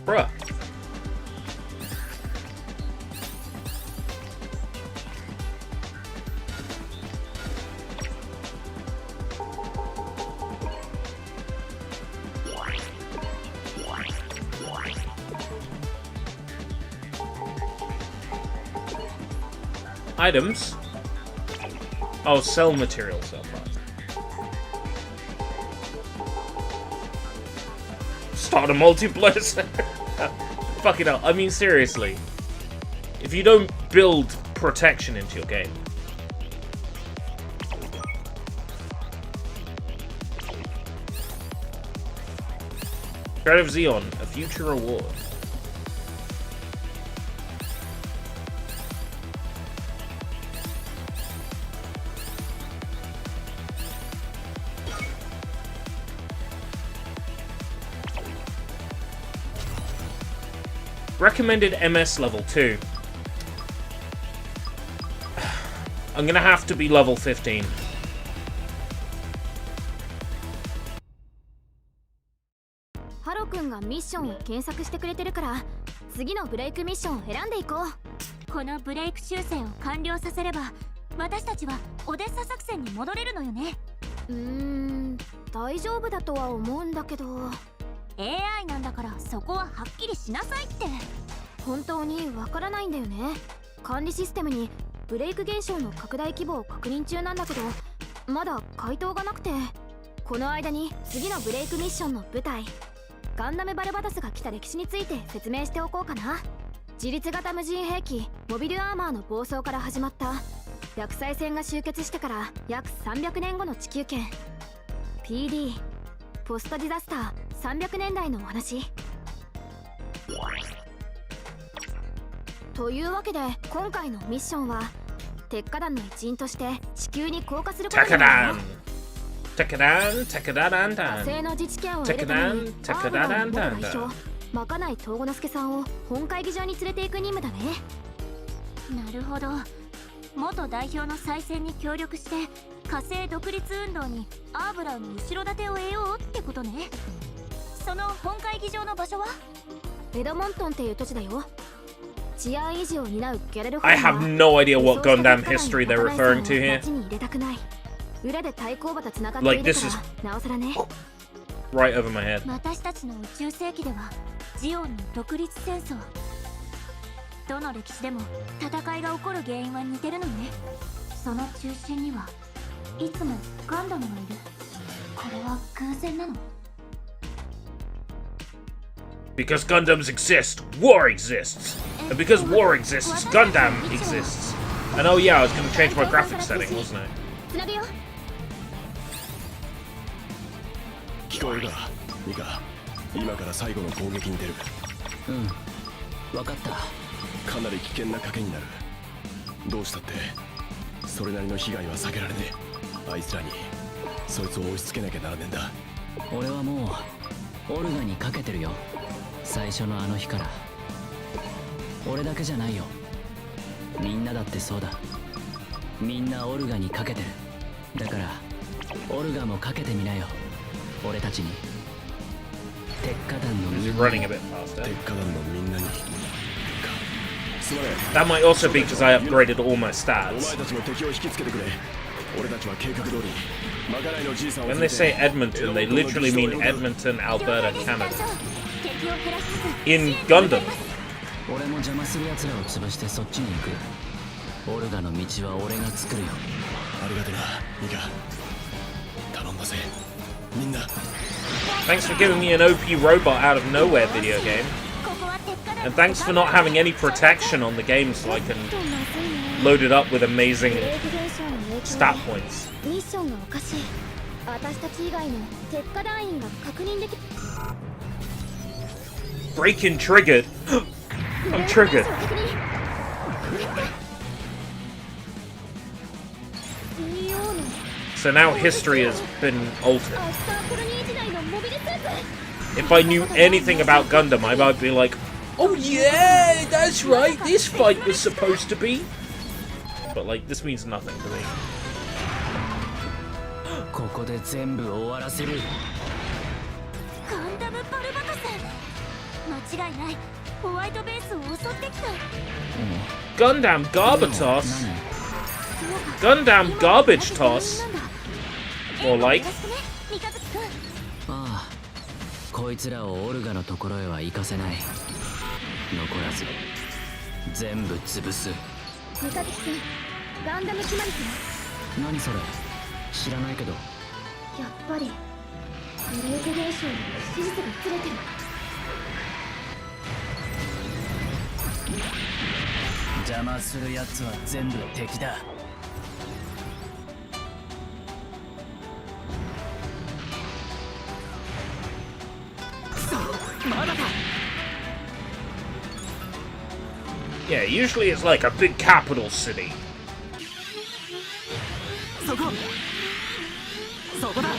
Speaker 1: Bruh. Items. Oh, sell materials so far. Start a multiplayer. Fuck it up. I mean, seriously. If you don't build protection into your game. Threat of Xeon, a future reward. Recommended MS level 2. I'm gonna have to be level 15.
Speaker 2: Haro君がミッションを検索してくれてるから、次のブレイクミッションを選んでいこう。このブレイク修正を完了させれば、私たちはオデッサ作戦に戻れるのよね。大丈夫だとは思うんだけど。AI なんだからそこははっきりしなさいって。本当にわからないんだよね。管理システムにブレイク現象の拡大規模を確認中なんだけど、まだ回答がなくて、この間に次のブレイクミッションの舞台ガンダムバルバトスが来た歴史について説明しておこうかな。自律型無人兵器モビルアーマーの暴走から始まった略祭戦が終結してから約300年後の地球圏 PD ポストディザスター300年代のお話というわけで、今回のミッションは鉄火団の一員として地球に降下することになるよ。火星の自治権を得るためにアーブラの元代表まかない東郷之助さんを本会議場に連れて行く任務だね。なるほど、元代表の再選に協力して火星独立運動にアーブラの後ろ盾を得ようってことね。その本会議場の場所はエドモントンっていう土地だよ。治安維持を担うギャレルフォ
Speaker 1: I have no idea what GunDAMN history they're referring to here.
Speaker 2: 街に入れたくない。裏で対抗馬と繋がっている
Speaker 1: Like
Speaker 2: か
Speaker 1: this is
Speaker 2: らなおさらね。
Speaker 1: right over my head.
Speaker 2: 私たちの宇宙世紀ではジオンの独立戦争。どの歴史でも戦いが起こる原因は似てるのね。その中心にはいつもガンダムがいる。これは偶然なの？
Speaker 1: Because Gundams exist, war exists. And because war exists, GunDAMN exists. And oh yeah, I was gonna change my graphics setting, wasn't I?
Speaker 2: つなぐよ。
Speaker 3: 聞こえるか、ミカ。今から最後の攻撃に出る。
Speaker 6: うん、分かった。
Speaker 3: かなり危険な賭けになる。どうしたってそれなりの被害は避けられねえ。あいつらにそいつを押し付けなきゃならねえんだ。
Speaker 6: 俺はもうオルガにかけてるよ。最初のあの日から。俺だけじゃないよ、みんなだってそうだ。みんなオルガにかけてる。だからオルガもかけてみなよ、俺たちに。鉄火団のみ
Speaker 1: Is
Speaker 6: ん
Speaker 1: it
Speaker 6: な
Speaker 1: running
Speaker 6: に。
Speaker 1: a bit faster?
Speaker 3: 鉄火団のみんなに。すまね
Speaker 1: That might also be because I upgraded all my
Speaker 3: え。お前
Speaker 1: stats.
Speaker 3: たちも敵を引きつけてくれ。俺たちは計画通りまかないのじいさんを
Speaker 1: When they say Edmonton, they literally mean Edmonton, Alberta, Canada.
Speaker 2: 敵を減らしつつ
Speaker 1: In Gundam.
Speaker 6: 俺も邪魔する奴らを潰してそっちに行く。オルガの道は俺が作るよ。
Speaker 3: ありがとな、ミカ。頼んだぜ、みんな。
Speaker 1: Thanks for giving me an OP robot out of nowhere video game.
Speaker 2: ここは鉄火団
Speaker 1: And thanks for not having any protection on the game so I can load it up with amazing
Speaker 2: ブレイク現象の影響
Speaker 1: stat
Speaker 2: で
Speaker 1: points.
Speaker 2: ミッションがおかしい。私たち以外の鉄火団員が確認でき
Speaker 1: Breaking triggered. I'm triggered.
Speaker 2: CEO の
Speaker 1: So now history has been altered.
Speaker 2: アスターコロニー時代のモビルスーツ
Speaker 1: If I knew anything about Gundam, I might be like, oh yeah, that's right, this fight was supposed to be. But like, this means nothing to me.
Speaker 6: ここで全部終わらせる。
Speaker 2: ガンダムバルバトス間違いない。ホワイトベースを襲ってきた。
Speaker 1: Gundam Garbatos? Gundam Garbage Toss? More like.
Speaker 2: 三日月くん。
Speaker 6: ああ、こいつらをオルガのところへは行かせない。残らず全部潰す。
Speaker 2: 三日月くん、ガンダム決まりくん。
Speaker 6: 何それ、知らないけど。
Speaker 2: やっぱりブレイク現象の事実がずれてる。
Speaker 6: 邪魔するやつは全部敵だ。
Speaker 1: Yeah, usually it's like a big capital city.
Speaker 3: そこだ。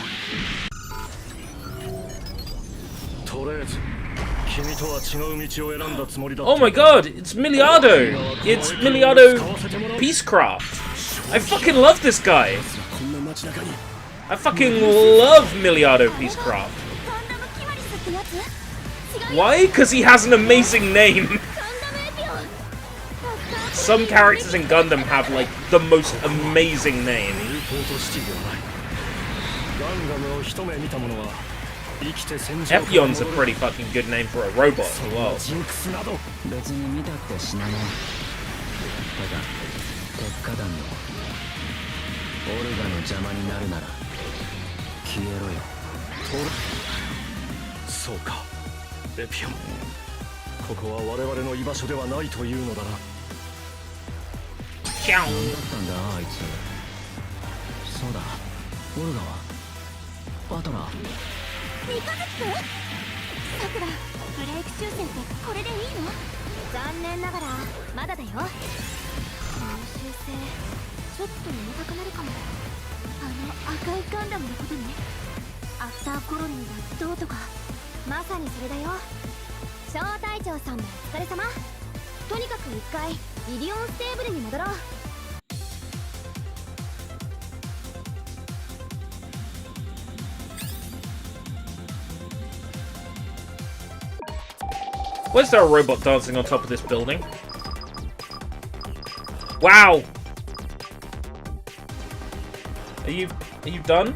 Speaker 3: とりあえず君とは違う道を選んだつもりだ。
Speaker 1: Oh my god, it's Miliardo! It's Miliardo Peacecraft. I fucking love this guy.
Speaker 3: こんな街中に
Speaker 1: I fucking love Miliardo Peacecraft.
Speaker 2: ガンダム決まりすってやつ？違うよ。
Speaker 1: Why? Because he has an amazing name.
Speaker 2: ガンダムエピオン。
Speaker 1: Some characters in Gundam have like the most amazing name.
Speaker 3: ポートシティではない。ガンダムを一目見た者は生きて戦場
Speaker 1: Epion's a pretty fucking good name for a robot as well.
Speaker 3: ジンクスなど
Speaker 6: 別に見たって死なない。ただ鉄火団のオルガの邪魔になるなら消えろよ。
Speaker 3: そうか、エピオン。ここは我々の居場所ではないというのだな。
Speaker 1: キャン。
Speaker 6: 何だったんだあいつ。そうだ、オルガはバトラー。
Speaker 2: 三日月くん？さくら、ブレイク抽選ってこれでいいの？残念ながらまだだよ。この修正ちょっと重たくなるかも。赤いガンダムのことね。アフターコロニーがどうとか。まさにそれだよ。小隊長さんもお疲れ様。とにかく一回イリオンステーブルに戻ろう。
Speaker 1: Where's there a robot dancing on top of this building? Wow! Are you done?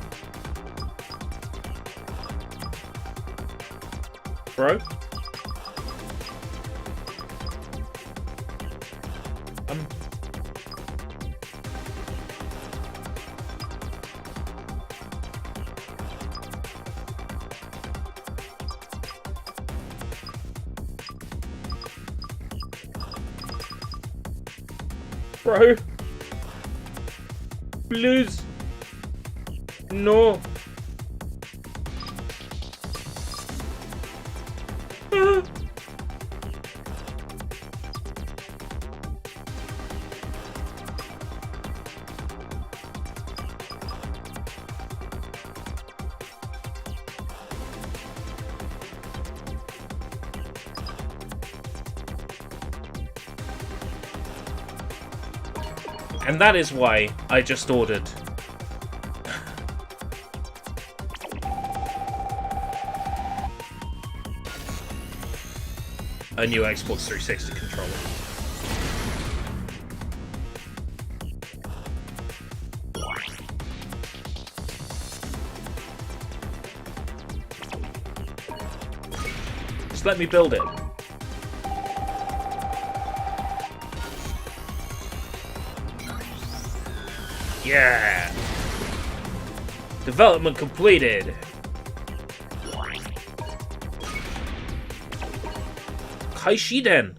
Speaker 1: Bro? Bro? Please? No. And that is why I just ordered a new Xbox 360 controller. Just let me build it. Yeah! Development completed! Kaishiden!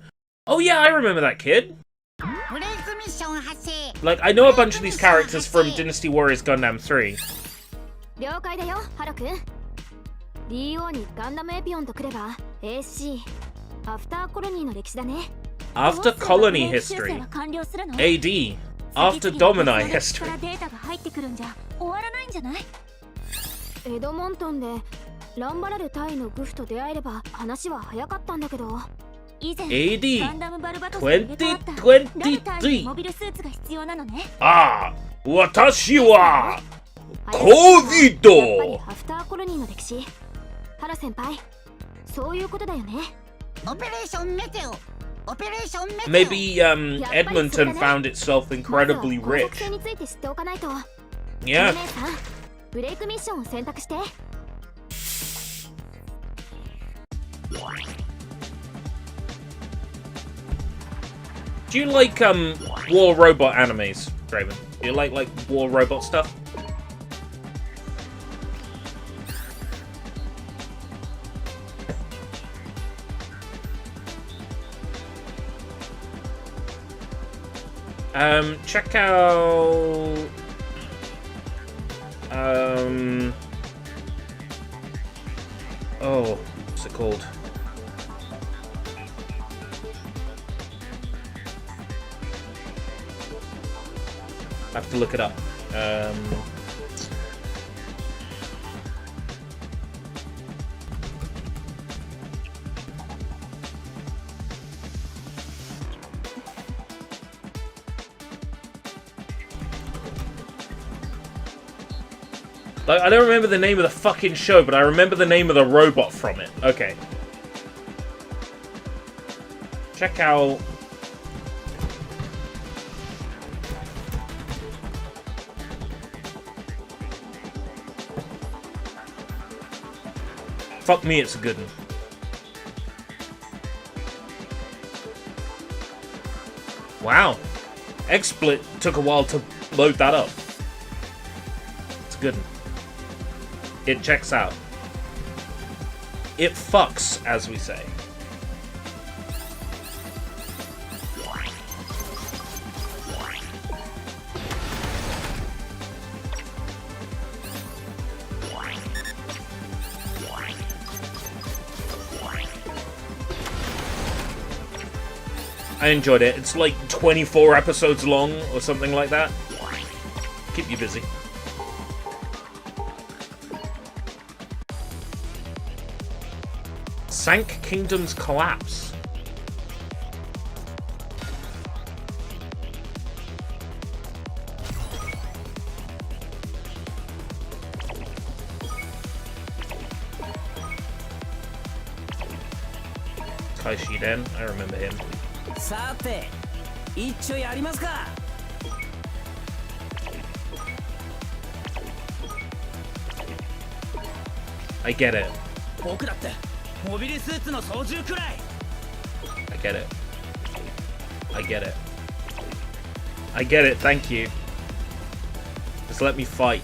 Speaker 1: Oh yeah, I remember that kid!
Speaker 7: ブレイクミッション発生。
Speaker 1: Like, I know a bunch of these characters from Dynasty Warriors GunDAMN 3.
Speaker 2: 了解だよ、ハロ君。DO にガンダムエピオンとくれば ASC アフターコロニーの歴史だね。
Speaker 1: After colony history. AD. After Domini history.
Speaker 2: データが入ってくるんじゃ終わらないんじゃない？エドモントンでランバラル隊のグフと出会えれば話は早かったんだけど、以前
Speaker 1: AD
Speaker 2: ガンダムバルバトスで入れ替わったラル隊のモビルスーツが必要なのね。
Speaker 1: Ah! Watashi wa
Speaker 2: やっぱり
Speaker 1: COVID!
Speaker 2: アフターコロニーの歴史。ハラ先輩、そういうことだよね。
Speaker 7: オペレーションメテオ。オペレーションメテオ。
Speaker 1: Maybe, Edmonton found itself incredibly
Speaker 2: まずは
Speaker 1: rich.
Speaker 2: 工作性について知っておかないと。
Speaker 1: Yeah.
Speaker 2: お姉さん、ブレイクミッションを選択して。
Speaker 1: Do you like, war robot animes, Draven? Do you like, war robot stuff? Check out... Oh, what's it called? I have to look it up. Like, I don't remember the name of the fucking show, but I remember the name of the robot from it. Okay. Check out... Fuck me, it's a good one. Wow. XSplit took a while to load that up. a good one. It checks out. It fucks, as we say. I enjoyed it. It's like 24 episodes long or something like that. Keep you busy. Sank Kingdom's collapse. Kaishiden, I remember him.
Speaker 6: さて一丁やりますか。
Speaker 1: I get it.
Speaker 6: 僕だってモビルスーツの操縦くらい。
Speaker 1: I get it. I get it. I get it, thank you. Just let me fight.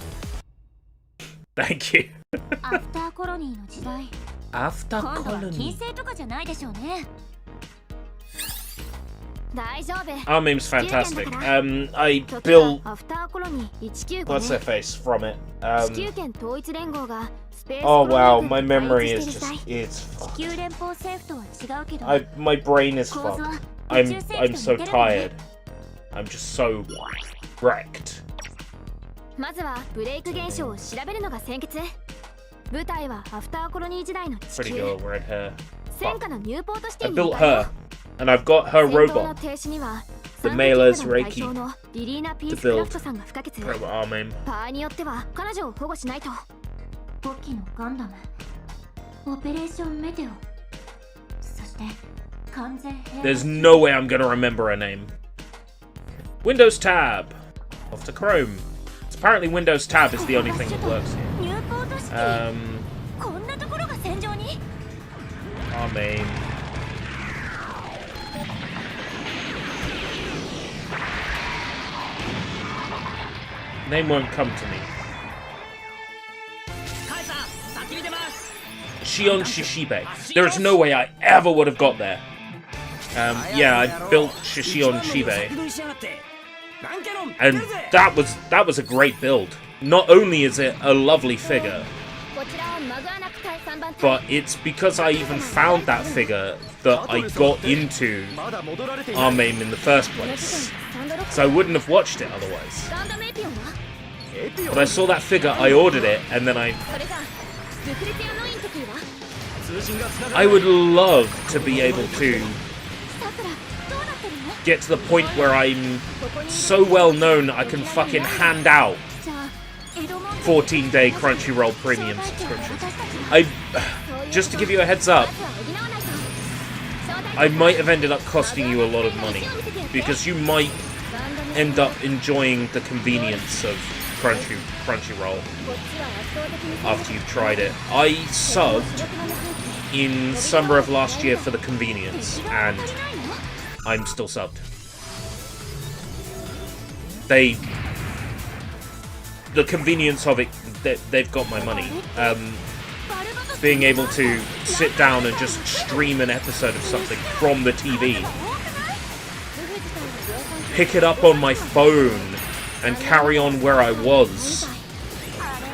Speaker 1: Thank you.
Speaker 2: アフターコロニーの時代。
Speaker 1: After
Speaker 2: 今度は金
Speaker 1: Colony.
Speaker 2: 星とかじゃないでしょうね。大丈夫。
Speaker 1: Our meme's fantastic. I built
Speaker 2: アフターコロニー195
Speaker 1: what's their face from it.
Speaker 2: 地球圏統一連合がスペース
Speaker 1: Oh
Speaker 2: コロニ
Speaker 1: wow,
Speaker 2: ー
Speaker 1: my
Speaker 2: 軍と
Speaker 1: memory
Speaker 2: 対
Speaker 1: is
Speaker 2: 立して
Speaker 1: just
Speaker 2: る
Speaker 1: it's
Speaker 2: 時地球連邦政府とは違うけど
Speaker 1: my brain is
Speaker 2: 構図
Speaker 1: fucked.
Speaker 2: は宇宙
Speaker 1: I'm
Speaker 2: 政
Speaker 1: I'm
Speaker 2: 府
Speaker 1: so
Speaker 2: と似てるのね
Speaker 1: tired. I'm just so wrecked.
Speaker 2: まずはブレイク現象を調べるのが先決。舞台はアフターコロニー時代の地
Speaker 1: Pretty
Speaker 2: 球
Speaker 1: girl, red hair.
Speaker 2: 戦火のニューポートシテ
Speaker 1: I
Speaker 2: ィに
Speaker 1: built
Speaker 2: 向かうよ
Speaker 1: her, and I've got her
Speaker 2: 戦闘の
Speaker 1: robot
Speaker 2: 停止には
Speaker 1: The
Speaker 2: サンク
Speaker 1: Mailer's
Speaker 2: キングダム代
Speaker 1: Reiki
Speaker 2: 表のリリーナ・ピー
Speaker 1: to
Speaker 2: スクラ
Speaker 1: build
Speaker 2: フトさんが不可欠。
Speaker 1: robot arm aim.
Speaker 2: 場合によっては彼女を保護しないと。簿記のガンダム、オペレーションメテオ、そして完全平和
Speaker 1: There's no way I'm gonna remember her name. Windows tab. Off to Chrome. It's apparently Windows tab is the only thing that works here.
Speaker 2: ニューポートシティ、
Speaker 1: Um,
Speaker 2: こんなところが戦場に。
Speaker 1: arm aim. Name won't come to me.
Speaker 6: カイさん先に出ます。
Speaker 1: Shion Shishibe. There's no way I ever would have got there. Yeah, I built Shishion Shibe,
Speaker 6: 先取りしやがってランキャノン
Speaker 1: and
Speaker 6: 出るぜ。
Speaker 1: that was a great build. Not only is it a lovely figure,
Speaker 2: こちらはマグアナク隊3番
Speaker 1: but
Speaker 2: 隊。
Speaker 1: it's because I even found that figure that I got into
Speaker 3: まだ戻られていない
Speaker 1: Arm aim in the first place. So I wouldn't have watched it otherwise.
Speaker 2: ガンダムエピオンは
Speaker 1: But I saw that figure, I ordered it, and then
Speaker 2: それじゃあルクリティアノインテキーは
Speaker 3: 通信がつなが
Speaker 1: I would love to be able to
Speaker 2: さくらどうなってるの？
Speaker 1: get to the point where I'm so well known I can fucking hand out
Speaker 2: じゃあエドモンド
Speaker 1: 14-day Crunchyroll premium subscriptions. I just to give you a heads up,
Speaker 2: まずは補わないと。招待
Speaker 1: I might have ended up costing you a lot of money because you might
Speaker 2: ガンダム
Speaker 1: end up enjoying the convenience of Crunchyroll
Speaker 2: こっちは圧倒的に
Speaker 1: after you've tried it. I subbed
Speaker 2: 記録の無線機
Speaker 1: in summer of last year for the convenience,
Speaker 2: 一番
Speaker 1: and
Speaker 2: 足りないの？
Speaker 1: I'm still subbed. The convenience of it, they've got my money.
Speaker 2: バルバトス
Speaker 1: Being able to sit down and just stream an episode of something from the TV,
Speaker 2: 多くない？ルフ自体は量産
Speaker 1: pick it up on my phone and carry on where I was,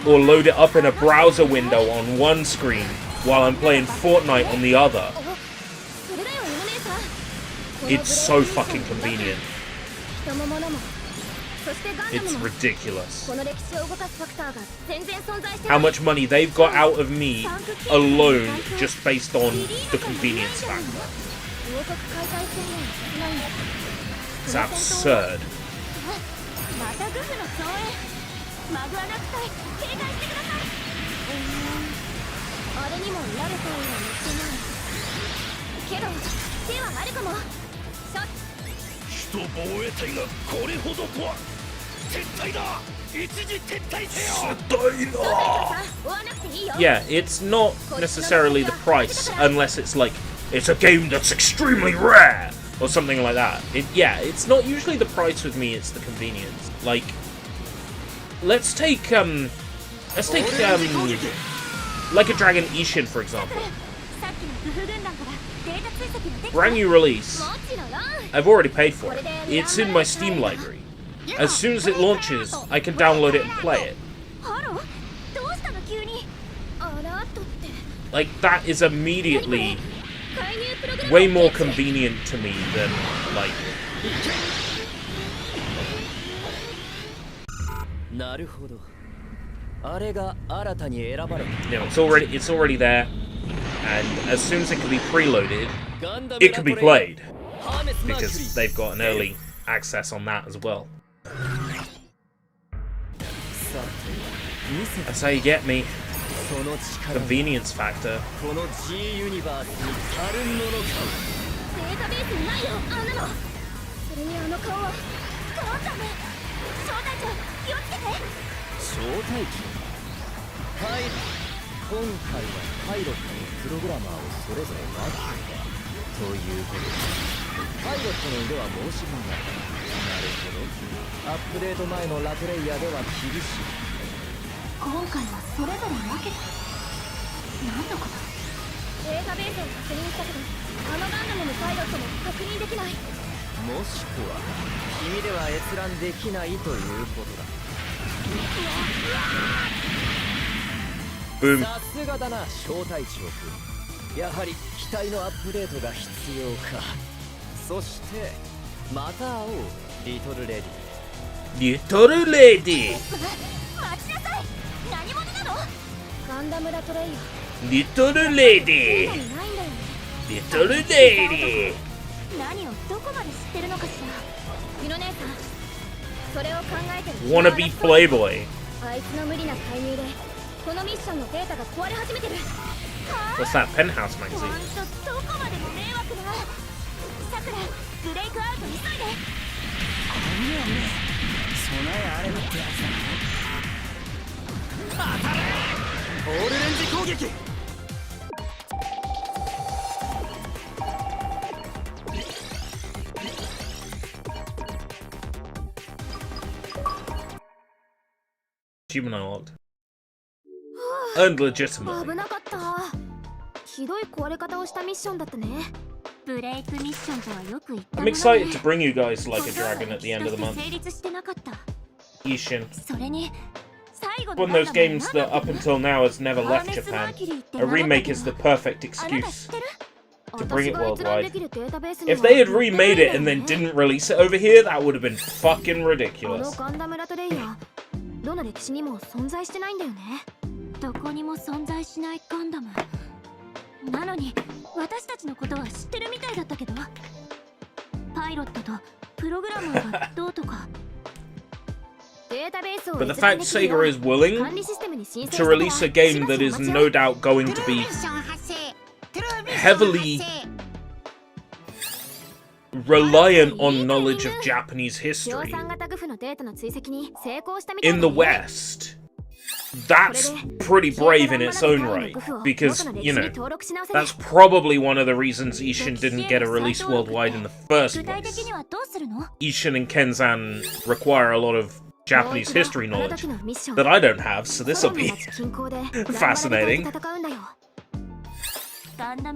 Speaker 1: or load it up in a browser window on one screen while I'm playing Fortnite on the other.
Speaker 2: それだよエムネーサー。
Speaker 1: It's so fucking convenient.
Speaker 2: 人も物もそしてガンダ
Speaker 1: It's
Speaker 2: ムも
Speaker 1: ridiculous.
Speaker 2: この歴史を動かすファクターが全然存在して
Speaker 1: How much money they've got out of me alone just based on the convenience factor.
Speaker 2: 王国解体宣言をさせないんだ。
Speaker 1: It's absurd.
Speaker 2: またグフの増援。マグアナク隊警戒してください。あれにもラル隊は乗ってないけど手はあるかも。ショッ
Speaker 3: 首都防衛隊がこれほどとは撤退だ一時撤退せよ
Speaker 2: トさん追わなくていいよ。
Speaker 1: Yeah, it's not necessarily the price unless it's like it's a game that's extremely rare or something like that. It's not usually the price with me, it's the convenience. Like, let's take Let's take, Like a Dragon Ishin, for example.
Speaker 2: さっきのグフ軍団からデータ追跡ができた
Speaker 1: Brand new release.
Speaker 2: もちろん
Speaker 1: I've already paid for it. It's in my Steam library. As soon as it launches, I can download it and play it.
Speaker 2: ハローどうしたの急にあらっとって
Speaker 1: Like, that is immediately
Speaker 2: 介入プログラム
Speaker 1: way more convenient to me than, like...
Speaker 6: なるほど。あれが新たに選ばれた。
Speaker 1: You know, it's already there. And as soon as it can be preloaded, it can be played. Because they've got an early access on that as well. That's how you get me.
Speaker 6: その力が
Speaker 1: Convenience factor.
Speaker 6: この G ユニバースに足るものか。
Speaker 2: データベースにないよあんなのそれにあの顔はガンダム招待長気をつけて
Speaker 6: 招待機。はい。今回はパイロットのプログラマーをそれぞれ分けたということで、パイロットの腕は申し分ない。なるほど。アップデート前のラトレイヤーでは厳しい。
Speaker 2: 今回はそれぞれ分けた何のことデータベースを確認したけどあのガンダムのパイロットも確認できない
Speaker 6: もしくは君では閲覧できないということだ。
Speaker 1: Boom.
Speaker 6: さすがだな招待長君。やはり機体のアップデートが必要か。そしてまた会おうリトルレディ。
Speaker 1: Little lady.
Speaker 2: 待ちなさい何者なのガンダムラトレイヤ
Speaker 1: Little
Speaker 2: ー
Speaker 1: lady.
Speaker 2: ないんだよね
Speaker 1: Little lady.
Speaker 2: 何をどこまで知ってるのかしらユノ姉さんそれを考えてる
Speaker 1: Wanna be Playboy.
Speaker 2: あいつの無理な介入でこのミッションのデータが壊れ始めてる
Speaker 1: What's that? Penthouse
Speaker 2: ほん
Speaker 1: magazine.
Speaker 2: とどこまでも迷惑なさくらブレイクアウト急いで
Speaker 6: 備えあればってやつだな。当たれオールレンジ攻撃。
Speaker 1: Achievement unlocked. Earned legitimately.
Speaker 2: 危なかったひどい壊れ方をしたミッションだったねブレイクミッションとはよく言ったも
Speaker 1: I'm
Speaker 2: のね
Speaker 1: excited to bring you guys Like a Dragon at the end of the month.
Speaker 2: 成立してなかった
Speaker 1: Ishin.
Speaker 2: それに最後の
Speaker 1: One of those games that up until now has never left Japan. A remake is the perfect excuse to bring it worldwide. If they had remade it and then didn't release it over here, that would have been fucking
Speaker 2: この
Speaker 1: ridiculous.
Speaker 2: ガンダムラトレイヤーどの歴史にも存在してないんだよねどこにも存在しないガンダムなのに私たちのことは知ってるみたいだったけどパイロットとプログラマーがどうとか
Speaker 1: But the fact Sega is willing to release a game that is no doubt going to be heavily reliant on knowledge of Japanese history in the West, that's pretty brave in its own right, because, you know, that's probably one of the reasons Ishin didn't get a release worldwide in the first place. Ishin and Kenzan require a lot of Japanese history knowledge that I don't have, so this will be fascinating.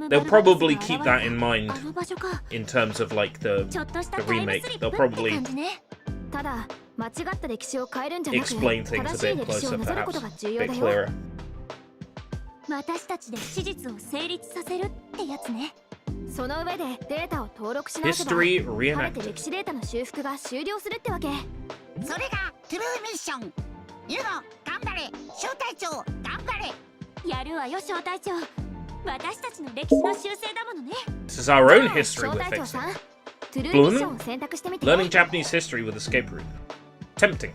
Speaker 1: They'll probably keep that in mind in terms of like the remake. They'll probably explain things a bit closer, perhaps, a bit clearer.
Speaker 2: 私たちで史実を成立させるってやつねその上でデータを登録し直せば
Speaker 1: History
Speaker 2: 晴れ
Speaker 1: reenacted.
Speaker 2: て歴史データの修復が終了するってわけ
Speaker 7: それがトゥルーミッションユノ頑張れ招待長頑張れ
Speaker 2: やるわよ招待長私たちの歴史の修正だものね
Speaker 1: This is our own history
Speaker 2: 招
Speaker 1: we're
Speaker 2: 待長さ
Speaker 1: fixing.
Speaker 2: んトゥルーミッションを選択してみて
Speaker 1: Learning Japanese history with escape route. Tempting.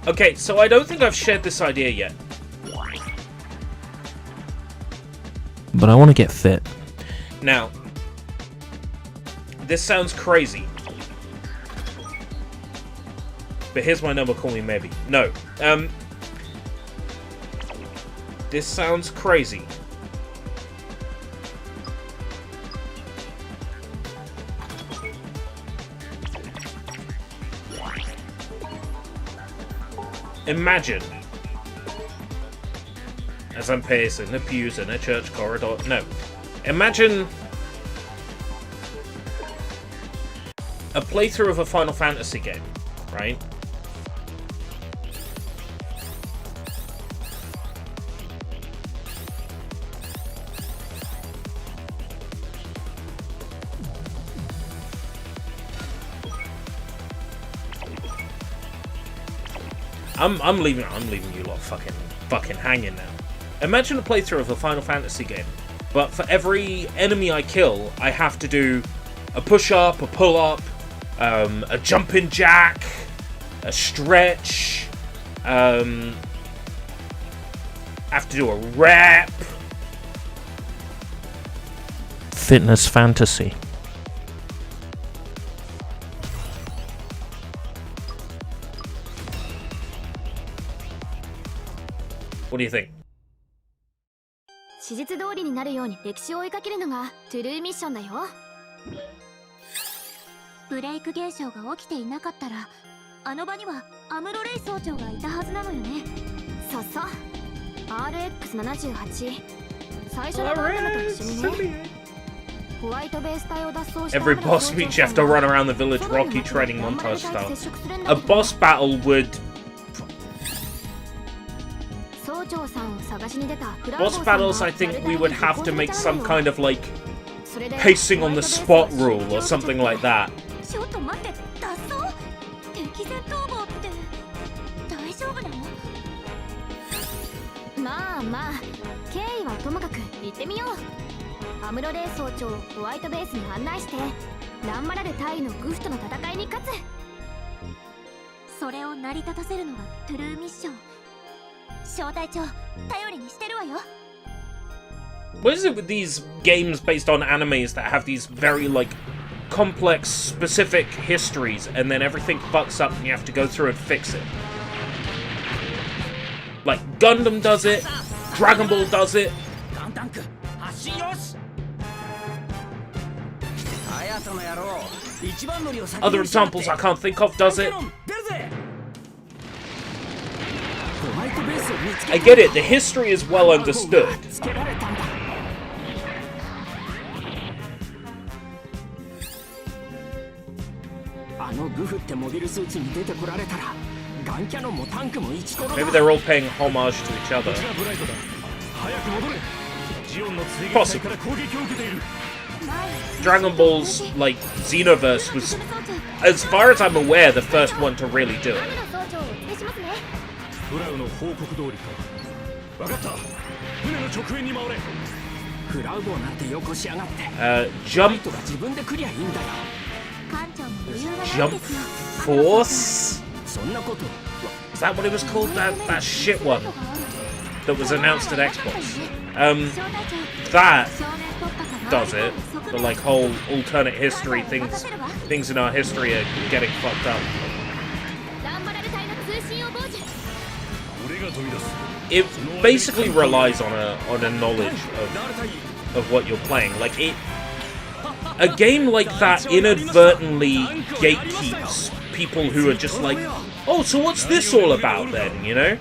Speaker 1: Okay, so I don't think I've shared this idea yet.
Speaker 4: But I want to get fit.
Speaker 1: Now, this sounds crazy. But here's my number, call me maybe. No. This sounds crazy. Imagine as I'm pacing the pews in a church corridor. No. Imagine a playthrough of a Final Fantasy game, right? I'm leaving you lot fucking hanging now. Imagine a playthrough of a Final Fantasy game, but for every enemy I kill, I have to do a push-up, a pull-up, a jumping jack, a stretch, have to do a rep.
Speaker 4: Fitness fantasy.
Speaker 1: What do you think?
Speaker 2: 史実通りになるように歴史を追いかけるのがトゥルーミッションだよ。ブレイク現象が起きていなかったら、あの場にはアムロレイ総長がいたはずなのよね。そうそう。RX78 最初のガンダムと一緒にね。ホワイトベース隊を脱走した
Speaker 1: Every boss meet you have to run around the village Rocky training montage style. A boss battle would... Boss battles, I think we would have to make some kind of, like, pacing on the spot rule or something like that.
Speaker 2: ちょっと待って、脱走？敵前逃亡って大丈夫なの？まあまあ、経緯はともかく行ってみよう。アムロレイ総長をホワイトベースに案内して、ランマラル大尉のグフとの戦いに勝つ。それを成り立たせるのがトゥルーミッション。小隊長、頼りにしてるわよ。
Speaker 1: What is it with these games based on animes that have these very, like, complex, specific histories, and then everything fucks up and you have to go through and fix it? Like, Gundam does it, Dragon Ball does it. Other examples I can't think of does it. I get it, the history is well understood. Maybe they're all paying homage to each other. Possibly. Dragon Ball's, like, Xenoverse was, as far as I'm aware, the first one to really do it. Jump Force? Is that what it was called? That shit one that was announced at Xbox. That does it. The, like, whole alternate history things in our history are getting fucked up. It basically relies on a knowledge of what you're playing. Like, a game like that inadvertently gatekeeps people who are just like, oh, so what's this all about then, you know?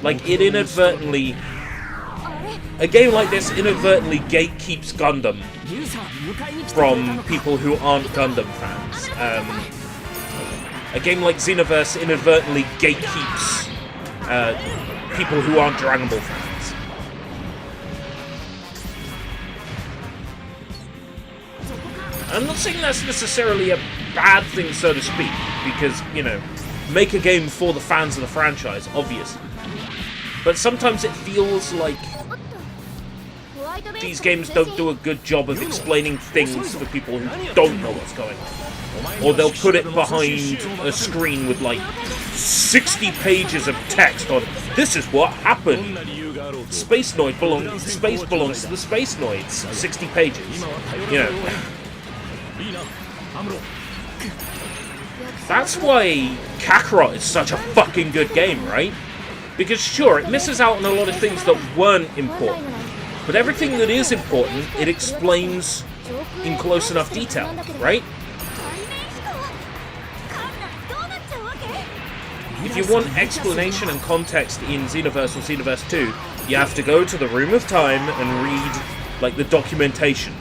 Speaker 1: Like, it inadvertently... A game like this inadvertently gatekeeps Gundam from people who aren't Gundam fans. A game like Xenoverse inadvertently gatekeeps people who aren't Dragon Ball fans. I'm not saying that's necessarily a bad thing, so to speak, because, you know, make a game for the fans of the franchise, obviously. But sometimes it feels like these games don't do a good job of explaining things for people who don't know what's going on. Or they'll put it behind a screen with, like, 60 pages of text on, this is what happened. Space belongs to the Space Noids. 60 pages. You know. That's why Kakarot is such a fucking good game, right? Because sure, it misses out on a lot of things that weren't important. But everything that is important, it explains in close enough detail, right? if you want explanation and context in Xenoverse or Xenoverse 2, you have to go to the Room of Time and read, like, the documentation.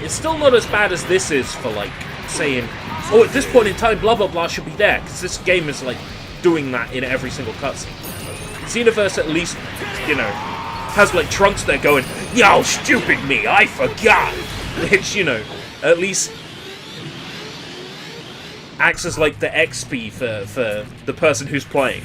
Speaker 1: It's still not as bad as this is for, like, saying, oh, at this point in time, blah blah blah should be there, because this game is, like, doing that in every single cutscene. Xenoverse at least, you know, has, like, Trunks there going, yo, stupid me, I forgot! Which, you know, at least acts as, like, the XP for the person who's playing.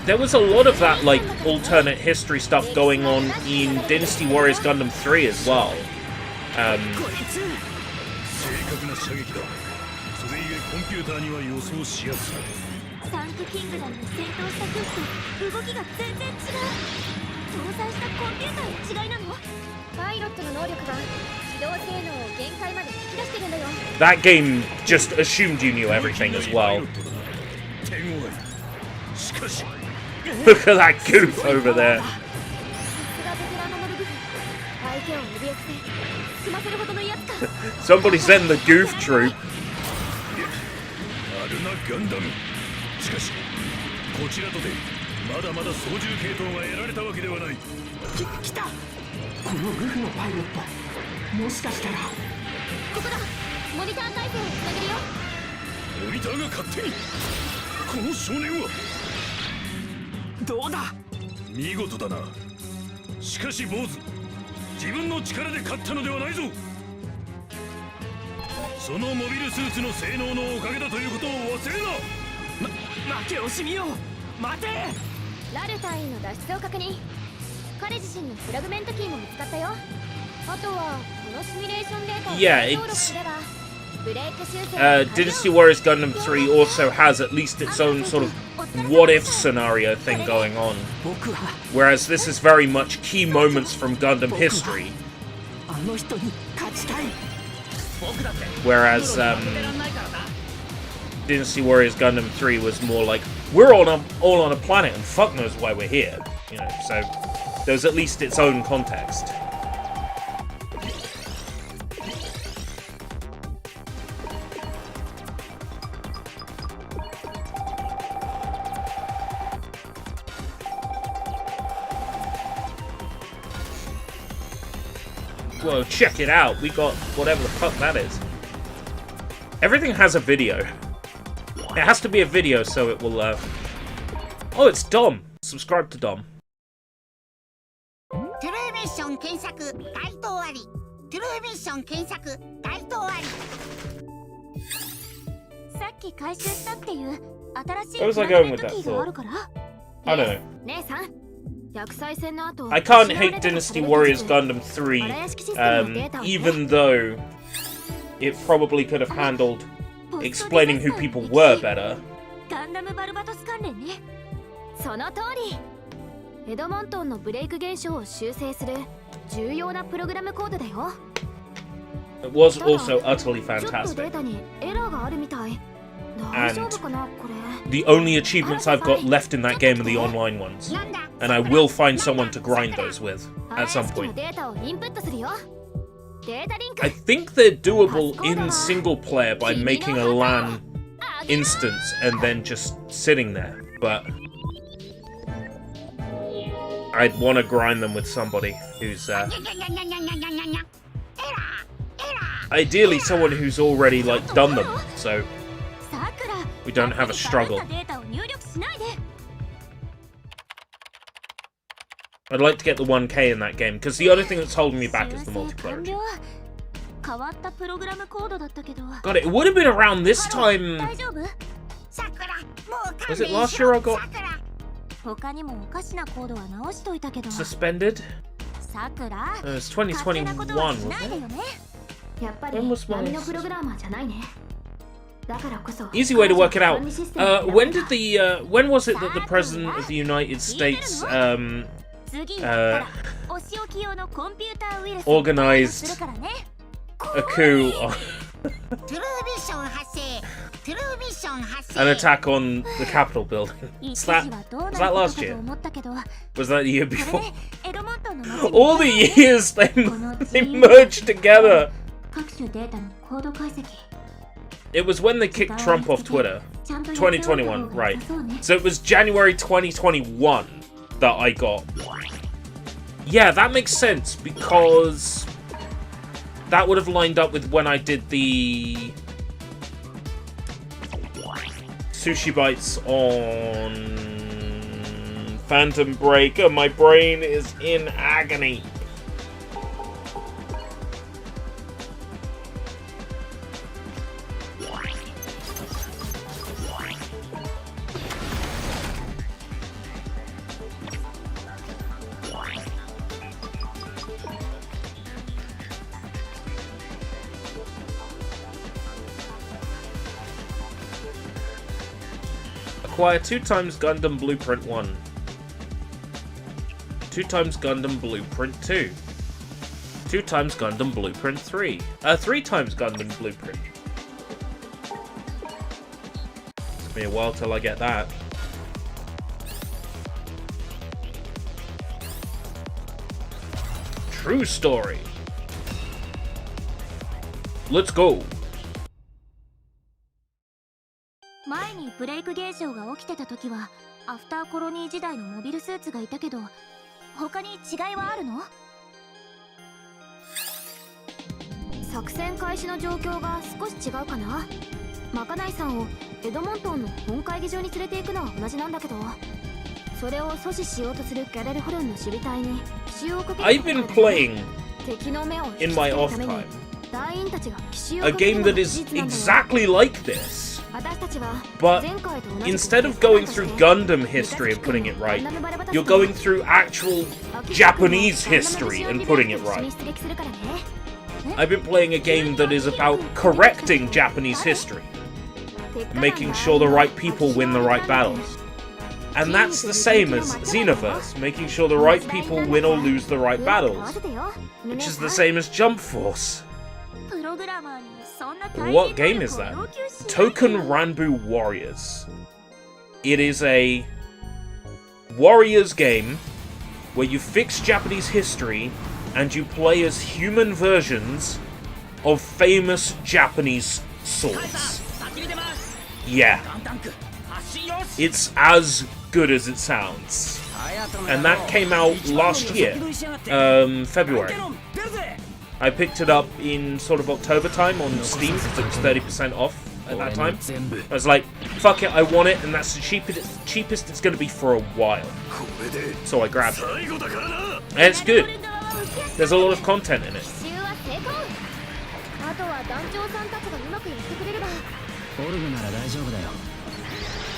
Speaker 1: There was a lot of that, like, alternate history stuff going on in Dynasty Warriors Gundam 3 as well. That game just assumed you knew everything as well. Look at that goof over there. Somebody send the goof troop. Yeah, it's Dynasty Warriors Gundam 3 also has at least its own sort of what-if scenario thing going on. Whereas this is very much key moments from Gundam history. Whereas Dynasty Warriors Gundam 3 was more like, we're all on a planet and fuck knows why we're here. You know, so there's at least its own context. Whoa, check it out. We got whatever the fuck that is. Everything has a video. It has to be a video so it will, Oh, it's Dom. Subscribe to Dom. Where was I going with that thought? I don't know. I can't hate Dynasty Warriors Gundam 3, even though it probably could have handled explaining who people were better. It was also utterly fantastic. And the only achievements I've got left in that game are the online ones. And I will find someone to grind those with at some point. I think they're doable in single player by making a LAN instance and then just sitting there, but I'd want to grind them with somebody who's ideally someone who's already, like, done them, so we don't have a struggle. I'd like to get the 1K in that game, because the only thing that's holding me back is the multiplayer. God, it would have been around this time. Was it last year I got suspended? It's 2021, wasn't it? When was my... Easy way to work it out. When did the when was it that the President of the United States organized a coup An attack on the Capitol building. Was that last year? Was that the year before? All the years they merged together. It was when they kicked Trump off Twitter. 2021, right. So it was January 2021 that I got. Yeah, that makes sense, because that would have lined up with when I did the Sushi Bites on Phantom Breaker. My brain is in agony. Acquire 2 times Gundam Blueprint 1. 2 times Gundam Blueprint 2. 2 times Gundam Blueprint 3. 3 times Gundam Blueprint. Took me a while till I get that. True story. Let's go.
Speaker 2: 前にブレイク現象が起きてた時はアフターコロニー時代のモビルスーツがいたけど、他に違いはあるの？作戦開始の状況が少し違うかな。まかないさんをエドモントンの本会議場に連れて行くのは同じなんだけど、それを阻止しようとするギャレルホルンの守備隊に奇襲をかけて
Speaker 1: I've been playing in my off time a game that is exactly like this. But instead of going through Gundam history and putting it right, you're going through actual Japanese history and putting it right. I've been playing a game that is about correcting Japanese history, making sure the right people win the right battles. And that's the same as Xenoverse, making sure the right people win or lose the right battles, which is the same as Jump Force. What game is that? Token Ranbu Warriors. It is a Warriors game where you fix Japanese history and you play as human versions of famous Japanese swords. Yeah. It's as good as it sounds. And that came out last year, February. I picked it up in sort of October time on Steam because it was 30% off at that time. I was like, fuck it, I want it, and that's the cheapest it's going to be for a while. So I grabbed it. And it's good. There's a lot of content in it.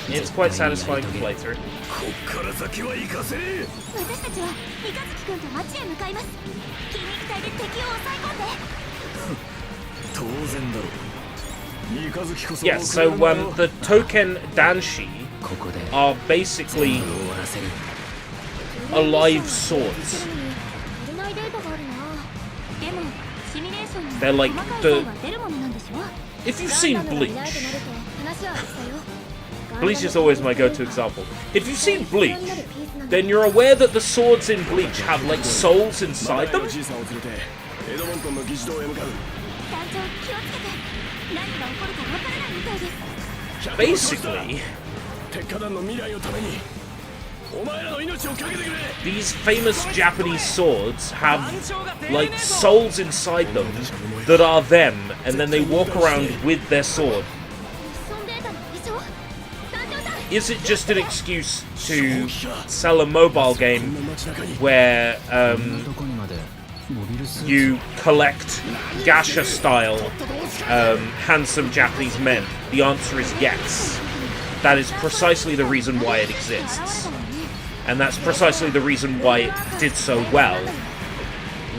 Speaker 1: It's quite satisfying to play through. Yeah, so the Token Danshi are basically alive swords. They're like the... If you've seen Bleach... Bleach is always my go-to example. If you've seen Bleach, then you're aware that the swords in Bleach have like souls inside them. Basically, these famous Japanese swords have like souls inside them that are them, and then they walk around with their sword. Is it just an excuse to sell a mobile game where you collect gacha-style handsome Japanese men? The answer is yes. That is precisely the reason why it exists. And that's precisely the reason why it did so well.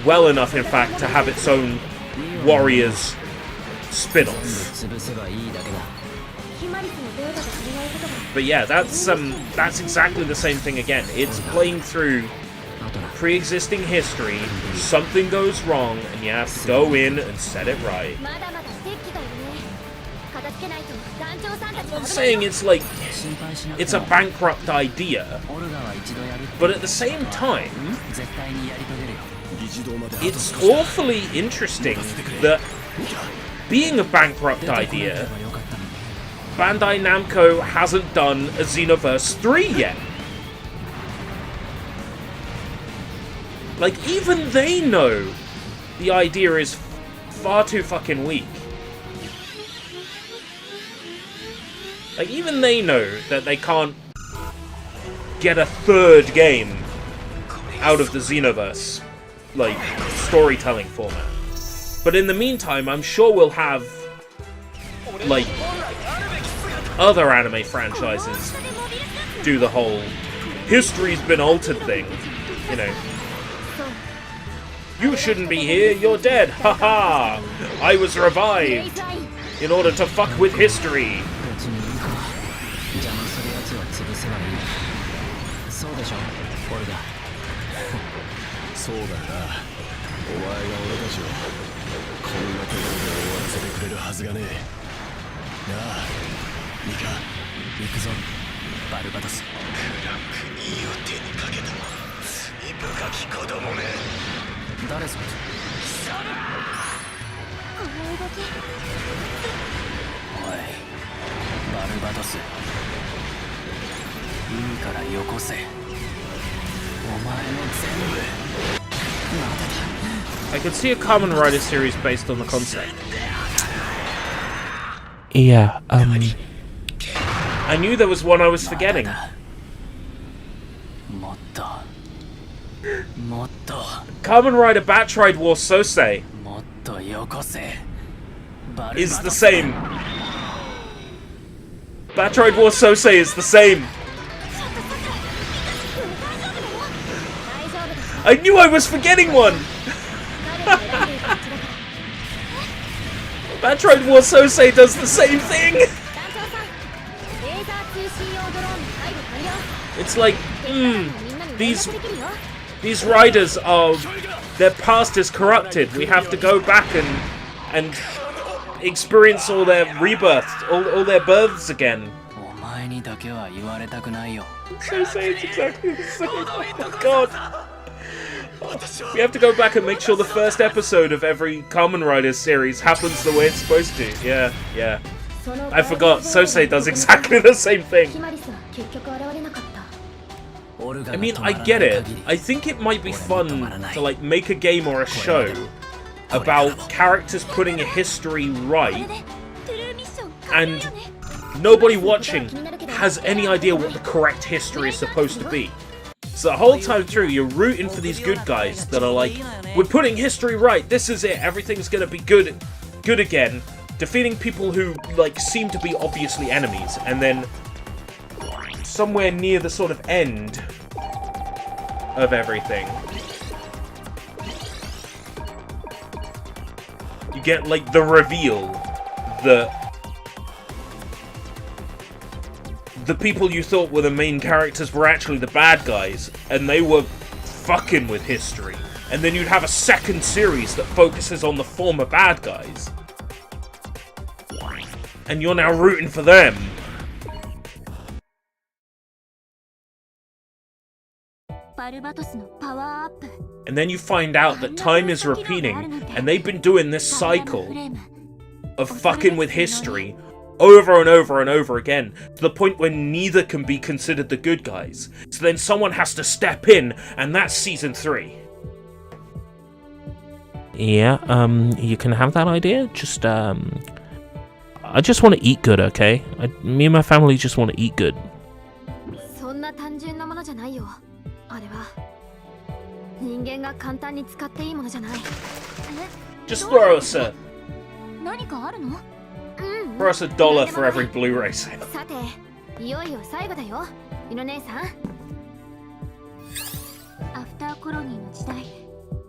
Speaker 1: Well enough, in fact, to have its own Warriors spin-off. But yeah, that's exactly the same thing again. It's playing through pre-existing history, something goes wrong, and you have to go in and set it right. I'm saying it's like, it's a bankrupt idea, but at the same time, it's awfully interesting that being a bankrupt idea, Bandai Namco hasn't done a Xenoverse 3 yet. Like, even they know the idea is far too fucking weak. Like, even they know that they can't get a third game out of the Xenoverse, like, storytelling format. But in the meantime, I'm sure we'll have, like, other anime franchises do the whole history's been altered thing, you know. You shouldn't be here, you're dead, haha! I was revived in order to fuck with history. I could see a Kamen Rider series based on the concept.
Speaker 4: Yeah,
Speaker 1: I knew there was one I was forgetting. Kamen Rider Batch Ride War Sosei is the same. Batch Ride War Sosei is the same. I knew I was forgetting one! Batch Ride War Sosei does the same thing! It's like, these riders are, their past is corrupted. We have to go back and experience all their rebirths, all their births again. Sosei is exactly the same. Oh god. We have to go back and make sure the first episode of every Kamen Rider series happens the way it's supposed to. Yeah. I forgot, Sosei does exactly the same thing. I mean, I get it. I think it might be fun to, like, make a game or a show about characters putting a history right, and nobody watching has any idea what the correct history is supposed to be. So the whole time through, you're rooting for these good guys that are like, we're putting history right, this is it, everything's gonna be good again, defeating people who, like, seem to be obviously enemies, and then somewhere near the sort of end of everything, you get, like, the reveal that the people you thought were the main characters were actually the bad guys, and they were fucking with history. And then you'd have a second series that focuses on the former bad guys. And you're now rooting for them. And then you find out that time is repeating, and they've been doing this cycle of fucking with history over and over and over again, to the point where neither can be considered the good guys. So then someone has to step in, and that's Season 3.
Speaker 4: yeah, you can have that idea, just, I just want to eat good, okay? Me and my family just want to eat good.
Speaker 1: Just throw us a $1 for every Blu-ray sale.
Speaker 2: さて、いよいよ最後だよ、ゆの姉さん。アフターコロニーの時代、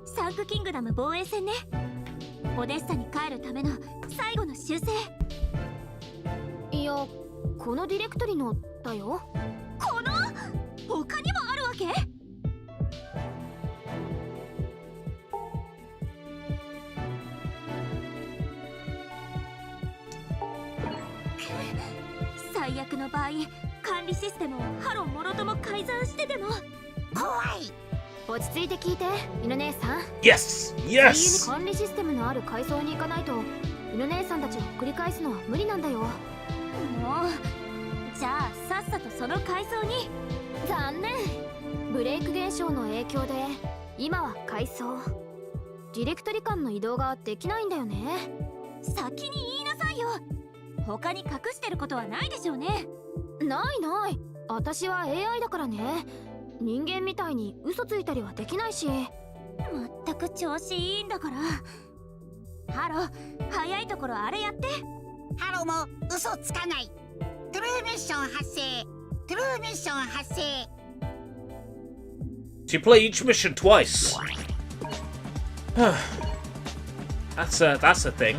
Speaker 2: サンクキングダム防衛戦ね。オデッサに帰るための最後の修正。いや、このディレクトリのだよ。この他にもあるわけ？悪の場合、管理システムをハロもろとも改ざんしてでも。
Speaker 7: 怖い。
Speaker 2: 落ち着いて聞いて、犬姉さん。
Speaker 1: Yes!
Speaker 2: 自由に
Speaker 1: Yes!
Speaker 2: 管理システムのある階層に行かないと、犬姉さんたちを繰り返すのは無理なんだよ。もう、じゃあさっさとその階層に。残念。ブレイク現象の影響で今は階層ディレクトリ間の移動ができないんだよね。先に言いなさいよ。他に隠してることはないでしょうね。ないない。私は AI だからね。人間みたいに嘘ついたりはできないし。まったく調子いいんだから。ハロ、早いところあれやって。
Speaker 7: ハロも嘘つかない。トゥルーミッション発生。トゥルーミッション発生。
Speaker 1: So you play each mission twice. That's a thing.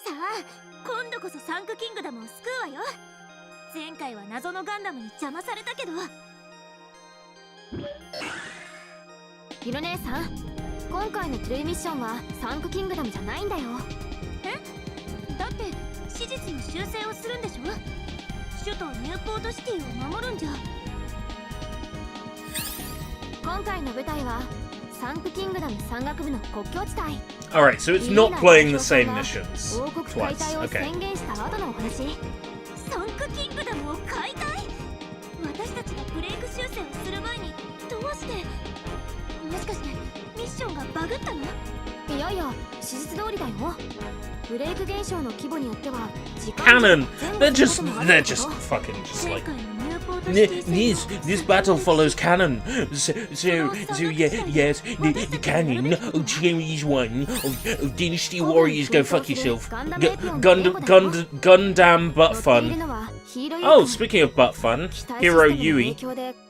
Speaker 2: さあ、今度こそサンクキングダムを救うわよ。前回は謎のガンダムに邪魔されたけど。ヒロ姉さん、今回のトゥルーミッションはサンクキングダムじゃないんだよ。え？だって史実の修正をするんでしょ。首都ニューポートシティを守るんじゃ。今回の舞台はサンクキングダム山岳部の国境地帯。
Speaker 1: Alright, so it's not playing the same missions
Speaker 2: 王国解
Speaker 1: twice.
Speaker 2: 体を
Speaker 1: Okay.
Speaker 2: 宣言した後のお話。サンクキングダムを解体？私たちがブレイク修正をする前にどうして？もしかしてミッションがバグったの？いやいや、史実通りだよ。ブレイク現象の規模によっては時間
Speaker 1: Canon! They're just fucking just like this battle follows canon. So yeah, yes, the canon of Series 1 of Dynasty Warriors. Go fuck yourself. GunDAMN butt fun. Oh, speaking of butt fun, Hero Yui.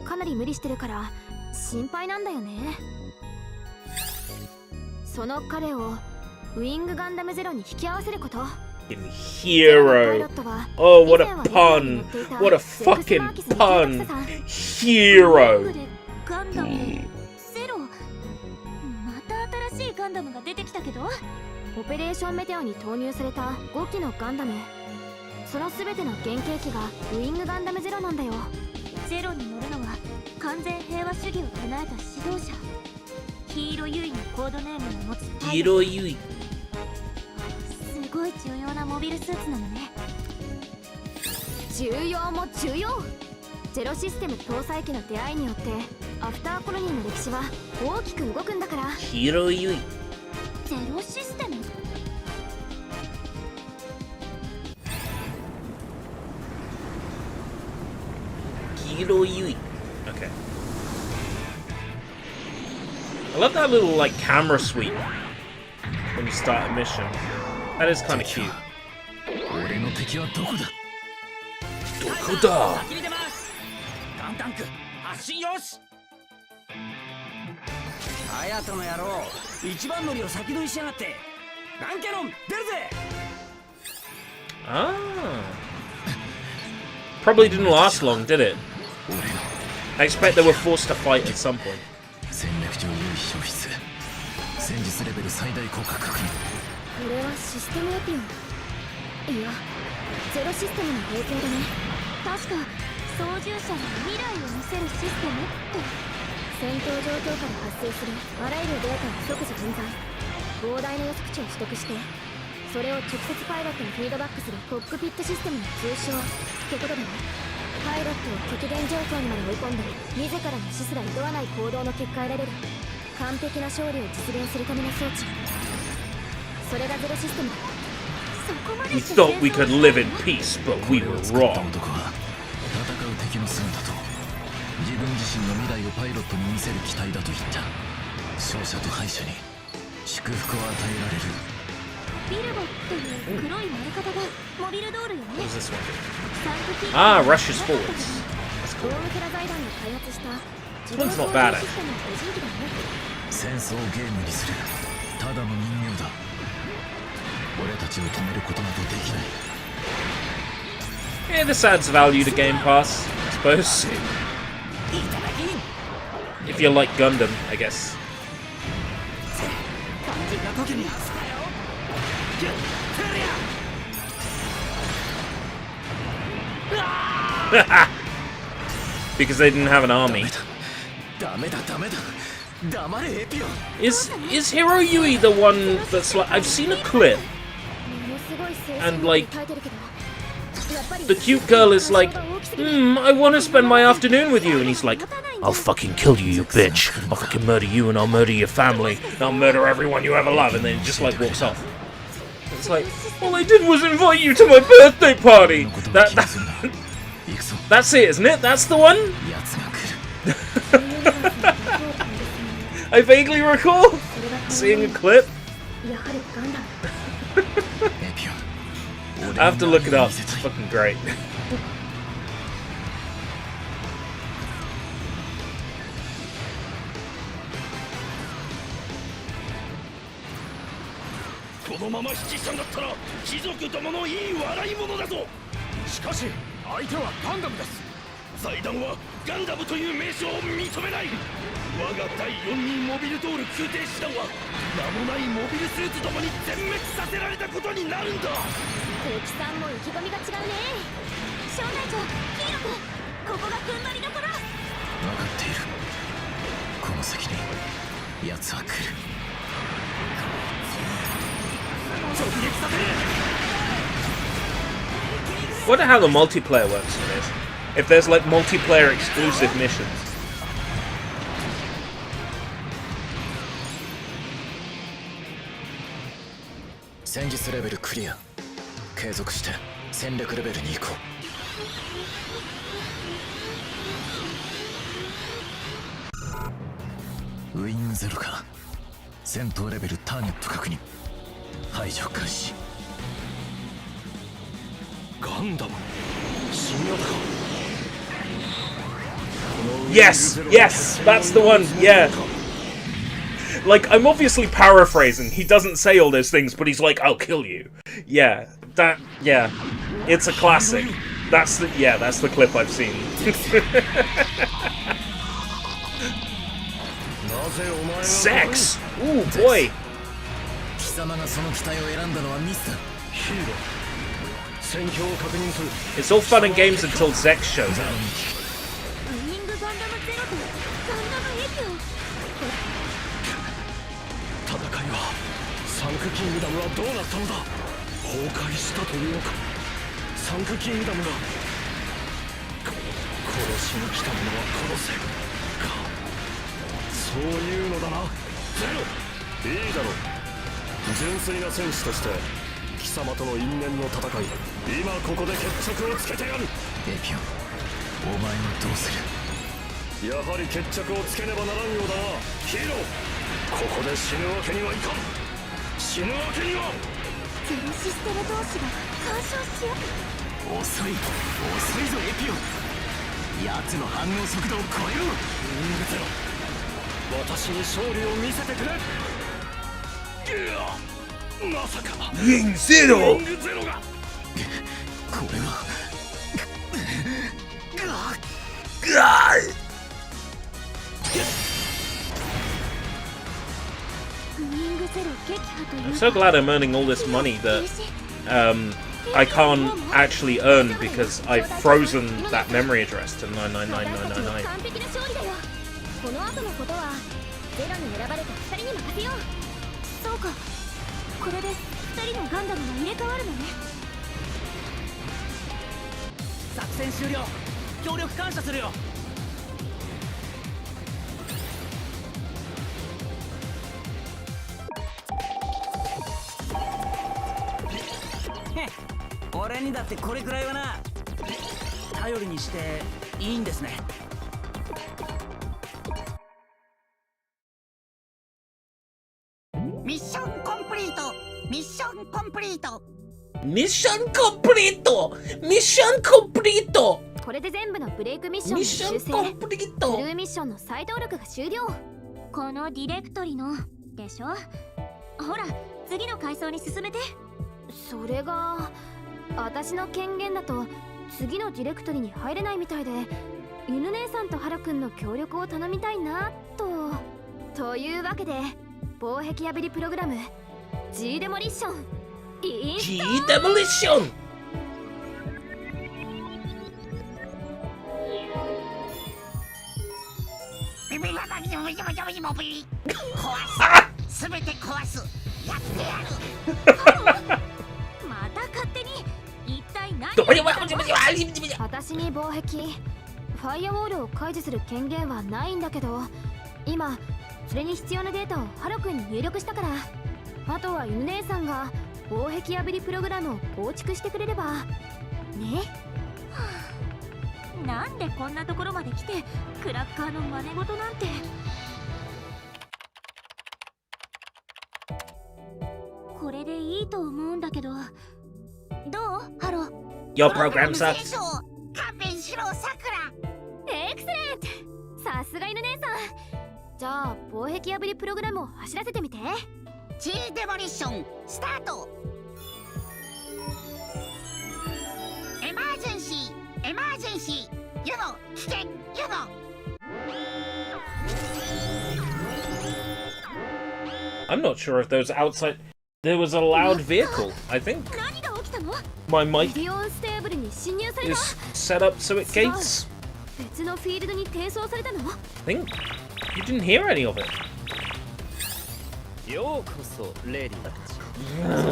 Speaker 2: かなり無理してるから心配なんだよね。その彼をウィングガンダムゼロに引き合わせること。
Speaker 1: Hero. Oh, what a pun. What a fucking pun. Hero.
Speaker 2: ガンダムゼロ。また新しいガンダムが出てきたけど、オペレーションメテオに投入された5機のガンダム、その全ての原型機がウィングガンダムゼロなんだよ。ゼロに乗るのは完全平和主義を唱えた指導者、ヒーローユイのコードネームを持つパイロット。
Speaker 1: Hero Yui.
Speaker 2: すごい重要なモビルスーツなのね。重要も重要。ゼロシステム搭載機の出会いによってアフターコロニーの歴史は大きく動くんだから。
Speaker 1: Hero Yui.
Speaker 2: ゼロシステム？
Speaker 1: Hero Yui. Okay. I love that little like camera sweep when you start a mission. That is kind of cute.
Speaker 3: 俺の敵はどこだ。
Speaker 1: どこだ？
Speaker 6: 先に出ます。ガンタンク発進よし。隼人の野郎、一番乗りを先取りしやがって。ガンキャノン出るぜ。
Speaker 1: Ah. Probably didn't last long, did it? I expect they were forced to fight at some point.
Speaker 3: 戦略上優位消失。戦術レベル最大効果確認。
Speaker 2: これはシステムエピオン。いや、ゼロシステムの影響だね。確か操縦者に未来を見せるシステムって。戦闘状況から発生するあらゆるデータが即時分在。膨大な予測値を取得して、それを直接パイロットにフィードバックするコックピットシステムの通称ってことだね。パイロットを極限状況にまで追い込んで、自らの死すら厭わない行動の結果得られる完璧な勝利を実現するための装置。それがゼロシステムだ。そこまで
Speaker 1: We
Speaker 2: して
Speaker 1: thought we could live in peace, but we were
Speaker 3: 使った
Speaker 1: wrong.
Speaker 3: 男は戦う敵の姿と自分自身の未来をパイロットに見せる機体だと言った。勝者と敗者に祝福を与えられる。
Speaker 2: ビルボっていう黒い丸型がモビルドールよね。
Speaker 1: What was this one?
Speaker 2: サンクキング
Speaker 1: Ah, rushes forwards. That's
Speaker 2: ド
Speaker 1: cool.
Speaker 2: ームキャラ財団が開発した自
Speaker 1: This
Speaker 2: 動
Speaker 1: one's not
Speaker 2: 操
Speaker 1: bad,
Speaker 2: 縦システムの個人機だね。
Speaker 3: 戦争をゲームにする。ただの人形だ。俺たちを止めることなどできない。
Speaker 1: Yeah, this adds value to Game Pass, I suppose. If you like Gundam, I guess. Because they didn't have an army. Is Hiro Yui the one that's like... I've seen a clip, and like... the cute girl is like, I want to spend my afternoon with you. And he's like, I'll fucking kill you, you bitch. I'll fucking murder you and I'll murder your family. And I'll murder everyone you ever love. And then he just like walks off. It's like, all I did was invite you to my birthday party. That's it, isn't it? That's the one? I vaguely recall seeing a clip. I have to look it up. It's fucking great.
Speaker 3: このまま引き下がったら貴族どものいい笑い物だぞ。しかし相手はガンダムです。財団はガンダムという名称を認めない。我が第4人モビルドール空挺師団は名もないモビルスーツどもに全滅させられたことになるんだ。
Speaker 2: 空気さんも意気込みが違うね。小隊長、ヒーロー君、ここが踏ん張りどころ。分か
Speaker 3: っている。この先に奴は来る。直撃させる。
Speaker 1: Wonder how the multiplayer works in this. If there's like multiplayer exclusive missions.
Speaker 3: 戦術レベルクリア。継続して戦略レベルに行こう。ウィングゼロか。戦闘レベルターゲット確認。排除開始。ガンダム。新型か。
Speaker 1: Yes, yes, that's the one. Yeah. Like, I'm obviously paraphrasing. He doesn't say all those things, but he's like, I'll kill you. Yeah, yeah. It's a classic. That's the clip I've seen. Sex! Ooh, boy. It's all fun and games until Zex shows up.
Speaker 3: 戦いはサンクキングダムはどうなったのだ。崩壊したというのか。サンクキングダムが殺しに来た者は殺せか。そういうのだな。ゼロ。いいだろう。純粋な戦士として貴様との因縁の戦い、今ここで決着をつけてやる。エピオン、お前はどうする。やはり決着をつけねばならんようだな。ヒーロー、ここで死ぬわけにはいかん。死ぬわけには。
Speaker 2: ゼロシステム同士が干渉しよう。
Speaker 3: 遅いぞエピオン。奴の反応速度を超えろ。ウィングゼロ、私に勝利を見せてくれ。まさか
Speaker 1: ウィングゼロ。
Speaker 3: ウィングゼロが。これは
Speaker 1: I'm so glad I'm earning all this money that I can't actually earn because I've frozen that memory address to 999999.
Speaker 2: この後のことはゼロに選ばれた2人に任せよう。そうか、これで2人のガンダムが入れ替わるのね。
Speaker 6: 作戦終了。協力感謝するよ。俺にだってこれくらいはな。頼りにしていいんですね。
Speaker 7: ミッションコンプリート。ミッションコンプリート。
Speaker 1: ミッションコンプリート。ミッションコンプリート。
Speaker 2: これで全部のブレイクミッションの修正。
Speaker 1: ミッションコンプリート。
Speaker 2: ブルーミッションの再登録が終了。このディレクトリのでしょ。ほら次の階層に進めて。それが私の権限だと次のディレクトリに入れないみたいで、犬姉さんとハルくんの協力を頼みたいなと。というわけで防壁破りプログラム G デモリッションインス
Speaker 4: G
Speaker 2: トール。
Speaker 4: demolition.
Speaker 7: ビビババビビビビビビ壊すすべて壊すやってやる。
Speaker 2: また勝手に一体何
Speaker 4: どういう
Speaker 2: をしたの？
Speaker 4: わ
Speaker 2: 私に防壁ファイアウォールを解除する権限はないんだけど、今それに必要なデータをハロ君に入力したから、あとは犬姉さんが防壁破りプログラムを構築してくれればね。はあ、なんでこんなところまで来てクラッカーの真似事なんて。これでいいと思うんだけど、どうハロ？
Speaker 4: Your program
Speaker 7: 戦
Speaker 4: sucks.
Speaker 7: 争勘弁しろさくら。
Speaker 2: エクセレント、さすが犬姉さん。じゃあ防壁破りプログラムを走らせてみて。
Speaker 7: G デモリッションスタート。エマージェンシーエマージェンシーユノ危険ユノ。
Speaker 1: I'm not sure if those outside. There was a loud vehicle. I think
Speaker 2: 何が起きたの？
Speaker 1: my
Speaker 2: ミ
Speaker 1: mic
Speaker 2: リオンステーブルに侵入された。
Speaker 1: is set up so it gates.
Speaker 2: 別のフィールドに転送されたの？
Speaker 1: I think you didn't hear any of it.
Speaker 6: ようこそレディたち。そ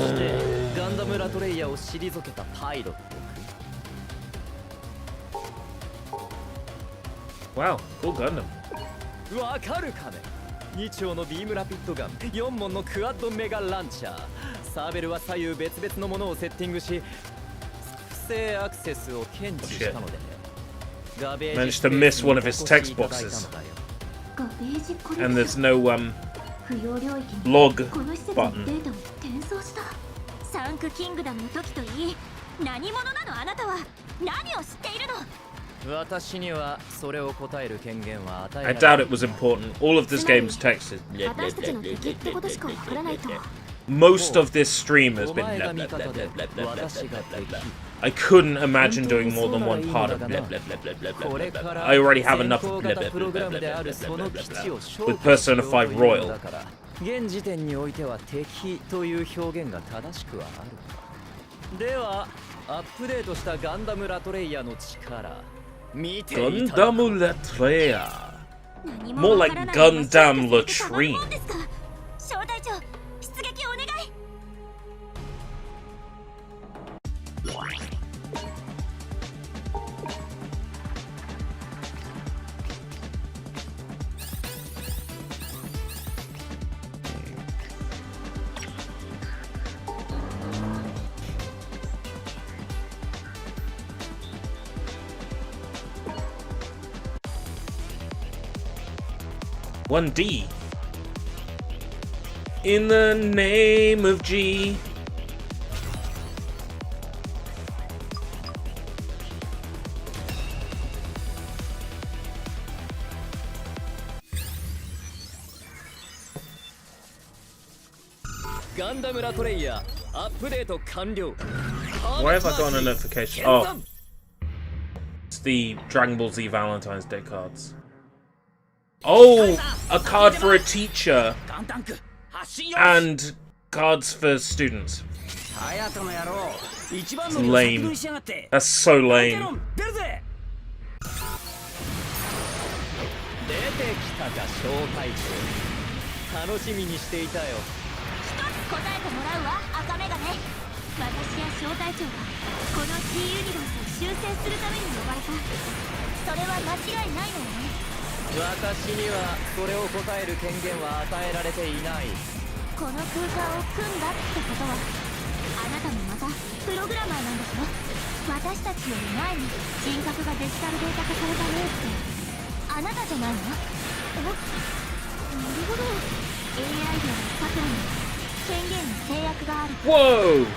Speaker 6: してガンダムラトレイヤーを退けたパイロット。
Speaker 1: Wow, cool Gundam.
Speaker 6: わかるかね。2丁のビームラピッドガン、4門のクワッドメガランチャー。サーベルは左右別々のものをセッティングし、不正アクセスを検知したので、ガベージ
Speaker 1: Managed to miss one of his text boxes.
Speaker 2: ガベージコレクター。
Speaker 1: And there's no
Speaker 2: 不要領域に
Speaker 1: log
Speaker 2: この施設の
Speaker 1: button.
Speaker 2: データを転送した。サンクキングダムの時といい、何者なのあなたは。何を知っているの？
Speaker 6: 私にはそれを答える権限は与えら
Speaker 1: I
Speaker 6: れ
Speaker 1: doubt it was important. All of this game's text is.
Speaker 2: 私たちの敵ってことしかわからないと。
Speaker 1: Most of this stream has
Speaker 6: お
Speaker 1: been
Speaker 6: 前
Speaker 1: blah,
Speaker 6: が
Speaker 1: blah,
Speaker 6: 味
Speaker 1: blah,
Speaker 6: 方で
Speaker 1: blah, blah, blah,
Speaker 6: 私
Speaker 1: blah,
Speaker 6: が
Speaker 1: blah,
Speaker 6: 敵。
Speaker 1: I couldn't imagine doing more than one part of blah, blah, blah, blah, blah, blah,
Speaker 6: こ
Speaker 1: blah,
Speaker 6: れ
Speaker 1: blah,
Speaker 6: か
Speaker 1: blah.
Speaker 6: ら
Speaker 1: I already have enough
Speaker 6: 先
Speaker 1: of
Speaker 6: 行
Speaker 1: blah,
Speaker 6: 型
Speaker 1: blah,
Speaker 6: プロ
Speaker 1: blah,
Speaker 6: グラ
Speaker 1: blah,
Speaker 6: ムで
Speaker 1: blah,
Speaker 6: ある
Speaker 1: blah,
Speaker 6: そ
Speaker 1: blah,
Speaker 6: の
Speaker 1: blah,
Speaker 6: 基地
Speaker 1: blah.
Speaker 6: を消
Speaker 1: With
Speaker 6: 去しよ
Speaker 1: Persona
Speaker 6: うと
Speaker 1: 5
Speaker 6: いう
Speaker 1: Royal
Speaker 6: のだから現時点においては敵という表現が正しくはある。ではアップデートしたガンダムラトレイヤーの力見ていただく。
Speaker 1: Gundam Latreia.
Speaker 2: 何
Speaker 1: More
Speaker 2: もわ
Speaker 1: like
Speaker 2: からない
Speaker 1: Gundam
Speaker 2: まましてたまる
Speaker 1: Latrine.
Speaker 2: もんですか。小隊長、出撃お願い。
Speaker 1: 1D. In the name of G.
Speaker 6: Gundam ラトレイヤーアップデート完了。
Speaker 1: Why have I gotten a notification? Oh, it's the Dragon Ball Z Valentine's Day cards. Oh, a card for a teacher and cards for students. It's lame. That's so lame.
Speaker 6: 出てきたか小隊長。楽しみにしていたよ。
Speaker 2: 一つ答えてもらうわ、赤メガネ。私や小隊長がこの G ユニバースを修正するために呼ばれた。それは間違いないのよね。
Speaker 6: 私にはそれを答える権限は与えられていない。
Speaker 2: この空間を組んだってことは、あなたもまたプログラマーなんでしょ。私たちより前に人格がデジタルデータ化された例ってあなたじゃないの？なるほど。 AI でさくらに権限の制約がある。
Speaker 1: Whoa!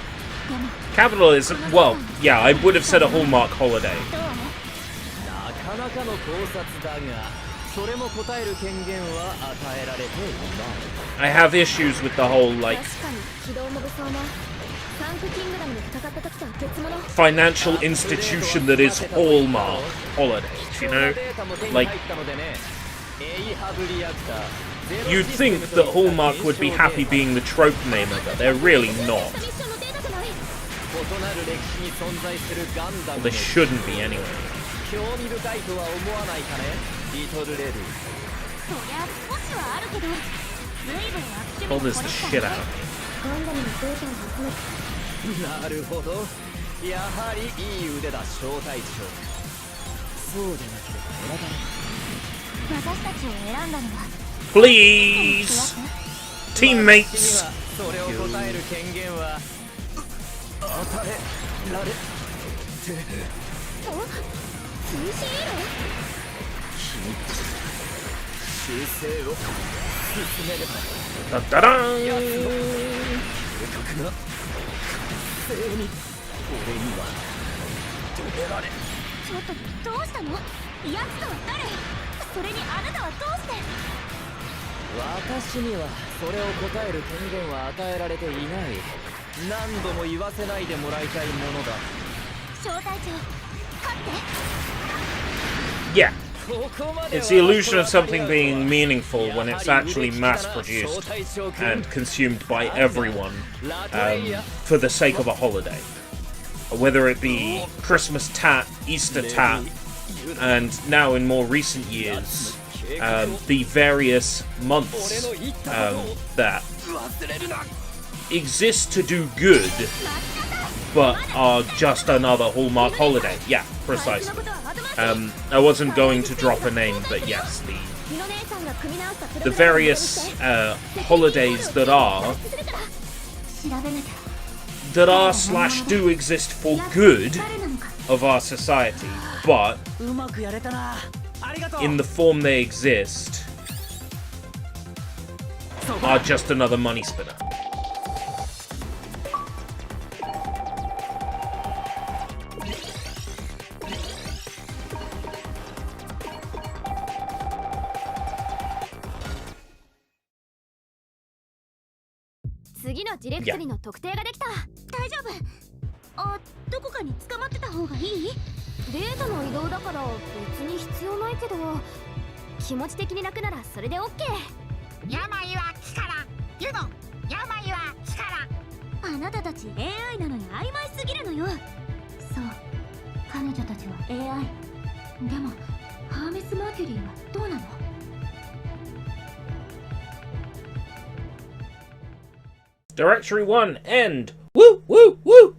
Speaker 2: でも
Speaker 1: Capitalism. Well, yeah, I would have said a Hallmark holiday.
Speaker 2: どう？
Speaker 6: なかなかの考察だが、それも答える権限は与えられていない。
Speaker 1: I have issues with the whole, like,
Speaker 2: 確かに機動も武装もサンクキングダムで戦った時とは別物。
Speaker 1: financial institution that is Hallmark holidays, you know? Like, you'd think that Hallmark would be happy being the trope namer, but they're really not.
Speaker 2: ミッションのデータじゃない。
Speaker 1: Well, they shouldn't be anyway.
Speaker 6: 興味深いとは思わないかね、リトルレディ。
Speaker 2: そりゃ少しはあるけど、随分アクティブ
Speaker 1: Pull
Speaker 2: な
Speaker 1: this
Speaker 2: 子
Speaker 1: the
Speaker 2: でした
Speaker 1: shit
Speaker 2: ね。
Speaker 1: out.
Speaker 2: ガンダムのデータを集めて。
Speaker 6: なるほど、やはりいい腕だ小隊長。そうでなければ選ばない。
Speaker 2: 私たちを選んだのは
Speaker 1: Please! Teammates!
Speaker 6: それを答える権限は与えられて。
Speaker 2: 禁止イ
Speaker 6: 修正を進めれば
Speaker 1: Da da da!
Speaker 6: 計画が正に俺には止められ。
Speaker 2: ちょっとどうしたの？奴とは誰？それにあなたはどうして？
Speaker 6: 私にはそれを答える権限は与えられていない。何度も言わせないでもらいたいものだ。
Speaker 2: 小隊長、勝って。
Speaker 1: Yeah. It's the illusion of something being meaningful when it's actually mass-produced and consumed by everyone for the sake of a holiday. Whether it be Christmas tat, Easter tat, and now in more recent years, the various months that exist to do good, but are just another Hallmark holiday. Yeah, precisely. I wasn't going to drop a name, but yes, the various holidays that are slash do exist for good of our society, but in the form they exist are just another money spinner.
Speaker 2: Yeah. 大丈夫。あ、どこかに捕まってた方がいい？データの移動だから別に必要ないけど、気持ち的に楽ならそれで OK。
Speaker 7: 病は気からユノ、病は気から。
Speaker 2: あなたたち AI なのに曖昧すぎるのよ。そう、彼女たちは AI。でもハーメス・マーキュリーはどうなの？
Speaker 1: Directory 1, end. Woo, woo, woo!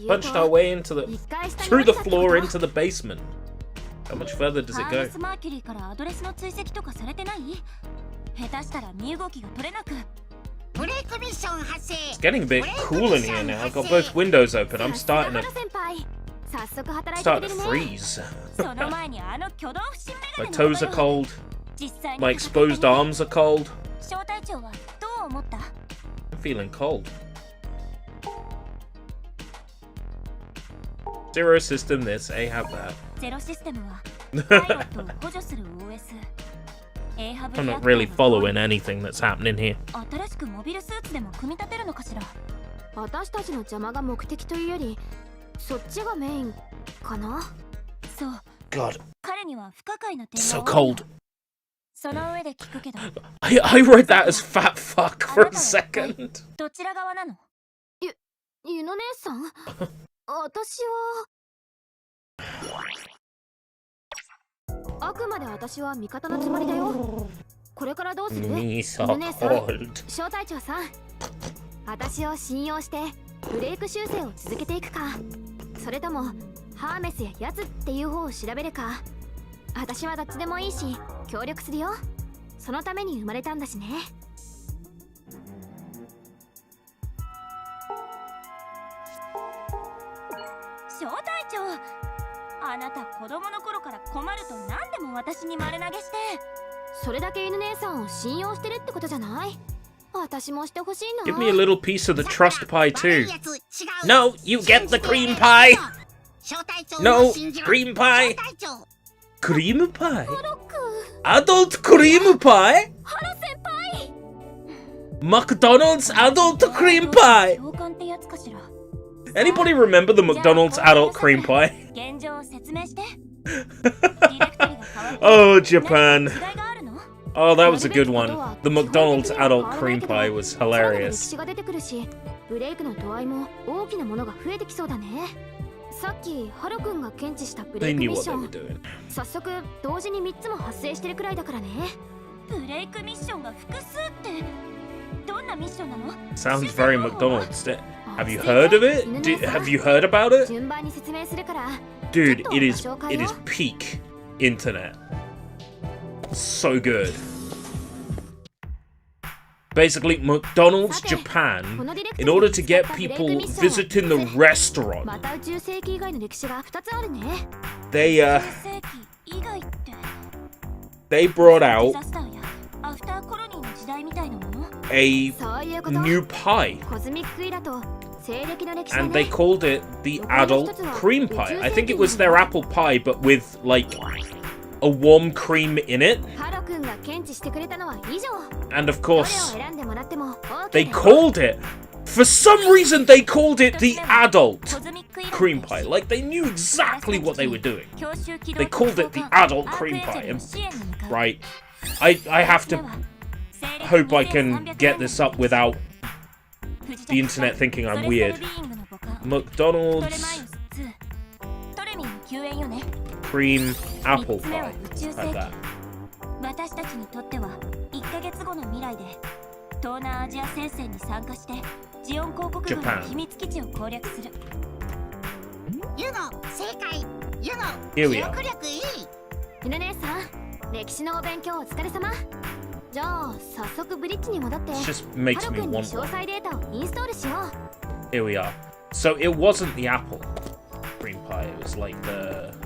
Speaker 1: Punched our way into through the floor into the basement. How much further does it go?
Speaker 2: マーキュリーからアドレスの追跡とかされてない？下手したら身動きが取れなく。
Speaker 7: ブレイクミッション発生。
Speaker 1: It's getting a bit cool in here now. I've got both windows open. I'm starting to freeze.
Speaker 2: その前にあの挙動不審メ
Speaker 1: My
Speaker 2: ガネの
Speaker 1: toes are cold.
Speaker 2: 実際に
Speaker 1: My exposed arms are cold.
Speaker 2: 小隊長はどう思った？
Speaker 1: I'm feeling cold. Zero system this, A have that.
Speaker 2: ゼロシステムはパイロットを補助する OS。
Speaker 1: I'm not really following anything that's happening here.
Speaker 2: 新しくモビルスーツでも組み立てるのかしら。私たちの邪魔が目的というより、そっちがメインかな。そう。
Speaker 1: God,
Speaker 2: 彼には不可解な点
Speaker 1: so
Speaker 2: が多い。
Speaker 1: cold.
Speaker 2: その上で聞くけど。
Speaker 1: I read that as fat fuck for a second.
Speaker 2: どちら側なの？ゆの姉さん？私は。あくまで私は味方のつもりだよ。これからどうする？
Speaker 1: Me so
Speaker 2: ゆの姉さん、
Speaker 1: cold.
Speaker 2: 小隊長さん。私を信用してブレイク修正を続けていくか、それともハーメスやヤツっていう方を調べるか。私はどっちでもいいし協力するよ。そのために生まれたんだしね。小隊長、あなた子供の頃から困ると何でも私に丸投げして。
Speaker 8: それだけ犬姉さんを信用してるってことじゃない？私もしてほしいな。
Speaker 4: Give me a little piece of the trust pie
Speaker 7: 悪い
Speaker 4: too.
Speaker 7: やつ違う。
Speaker 4: No, you get the cream pie.
Speaker 7: 小隊長
Speaker 4: No,
Speaker 7: を信じろ。
Speaker 4: cream pie.
Speaker 7: 小隊長
Speaker 4: Cream pie?
Speaker 8: ロック、
Speaker 4: Adult cream pie?
Speaker 8: ハロ先輩。
Speaker 4: McDonald's adult cream pie?
Speaker 2: 教官ってやつかしら。
Speaker 4: Anybody remember the McDonald's adult cream pie?
Speaker 2: 現状を説明して。ディレクトリが変わって
Speaker 4: Oh, Japan.
Speaker 2: 違いがあるの？
Speaker 4: Oh, that was a good one. The McDonald's adult cream pie was
Speaker 8: 歴
Speaker 4: hilarious.
Speaker 8: 史が出てくるし、ブレイクの度合いも大きなものが増えてきそうだね。さっきハロ君が検知したブレ
Speaker 4: They
Speaker 8: イク
Speaker 4: knew
Speaker 8: ミッ
Speaker 4: what
Speaker 8: シ
Speaker 4: they
Speaker 8: ョ
Speaker 4: were
Speaker 8: ン、
Speaker 4: doing.
Speaker 8: 早速同時に3つも発生してるくらいだからね。
Speaker 2: ブレイクミッションが複数ってどんなミッションなの？
Speaker 4: Sounds very McDonald's. Have you heard of it? Have you heard about it?
Speaker 8: 順番に説明するから。
Speaker 4: Dude, it is peak internet. So good. Basically, McDonald's Japan, in order to get people visiting the restaurant,
Speaker 8: また宇宙世紀以外の歴史が2つあるね。
Speaker 4: they
Speaker 2: 世紀以外って
Speaker 4: they brought
Speaker 2: デ
Speaker 4: out
Speaker 2: ザスターやアフターコロニーの時代みたいなもの？
Speaker 4: a
Speaker 8: そういうこと。
Speaker 4: new pie,
Speaker 8: コズミックイラと西暦の歴史だ
Speaker 4: and they
Speaker 8: ね。
Speaker 4: called it the adult cream pie. I think it was their apple pie, but with like a warm cream in it.
Speaker 8: ハロ君が検知してくれたのは以上。
Speaker 4: And of
Speaker 8: どれを
Speaker 4: course,
Speaker 8: 選んでもらっても OK
Speaker 4: they
Speaker 8: だよ。
Speaker 4: called it. For some reason, they called it the adult
Speaker 2: コズミックイラ
Speaker 4: cream pie. Like they knew exactly what they were doing. They called it the adult cream pie. And, right, I have to hope I can get this up without the internet thinking I'm weird. McDonald's
Speaker 2: トレミンの救援よね。
Speaker 4: cream apple pie. Like that.
Speaker 2: 私たちにとっては1ヶ月後の未来で東南アジア戦線に参加してジオン広告軍の秘密基地を攻略する。
Speaker 7: ユノ正解。ユノ
Speaker 4: Here we
Speaker 7: 記
Speaker 4: are.
Speaker 7: 憶力いい。
Speaker 8: 犬姉さん、歴史のお勉強お疲れ様。じゃあ早速ブリッジに戻って、
Speaker 4: It just
Speaker 8: ハ
Speaker 4: makes
Speaker 8: ロ
Speaker 4: me
Speaker 8: 君に
Speaker 4: want
Speaker 8: 詳
Speaker 4: one.
Speaker 8: 細データをインストールしよう。
Speaker 4: Here we are. So it wasn't the apple cream pie. It was like the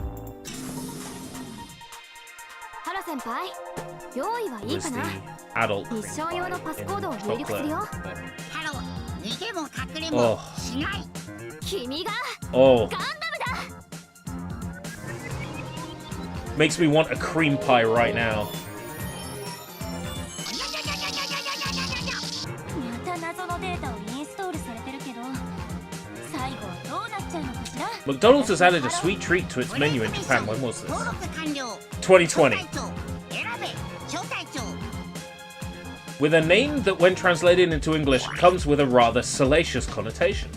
Speaker 8: ハロ先輩、用意はいい
Speaker 4: was
Speaker 8: か
Speaker 4: the
Speaker 8: な？
Speaker 4: adult cream
Speaker 8: ミッション用
Speaker 4: pie
Speaker 8: のパス
Speaker 4: in
Speaker 8: コードを入力するよ。
Speaker 4: chocolate.
Speaker 7: ハロ逃げも隠れもしない。
Speaker 8: 君が
Speaker 4: Oh,
Speaker 8: ガンダムだ。
Speaker 4: makes me want a cream pie right now.
Speaker 2: また謎のデータをインストールされてるけど最後はどうなっちゃうのかしら。
Speaker 4: McDonald's has added a sweet treat to its menu in Japan. When was this?
Speaker 7: 登録完了。
Speaker 4: 2020.
Speaker 7: 小隊長選べ。小隊長
Speaker 4: With a name that, when translated into English, comes with a rather salacious connotation.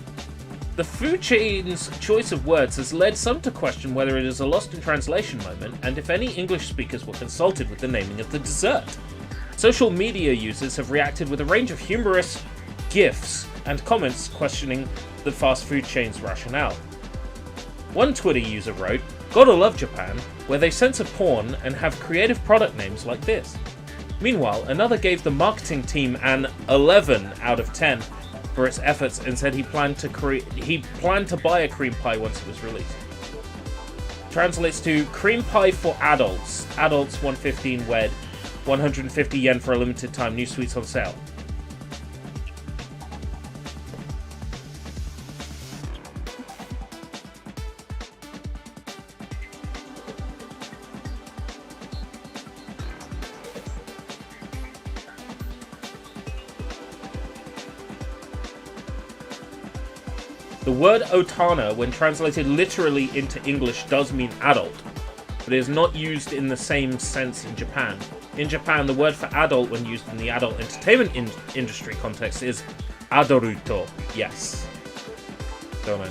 Speaker 4: The food chain's choice of words has led some to question whether it is a lost in translation moment and if any English speakers were consulted with the naming of the dessert. Social media users have reacted with a range of humorous GIFs and comments questioning the fast food chain's rationale. One Twitter user wrote, "Gotta love Japan, where they censor porn and have creative product names like this." Meanwhile, another gave the marketing team an 11 out of 10 for its efforts and said he planned to buy a cream pie once it was released. Translates to cream pie for adults. Adults 115 wed, 150 yen for a limited time. New sweets on sale. The word otana, when translated literally into English, does mean adult, but it is not used in the same sense in Japan. In Japan, the word for adult when used in the adult entertainment industry context is adoruto. Yes. Don't I know?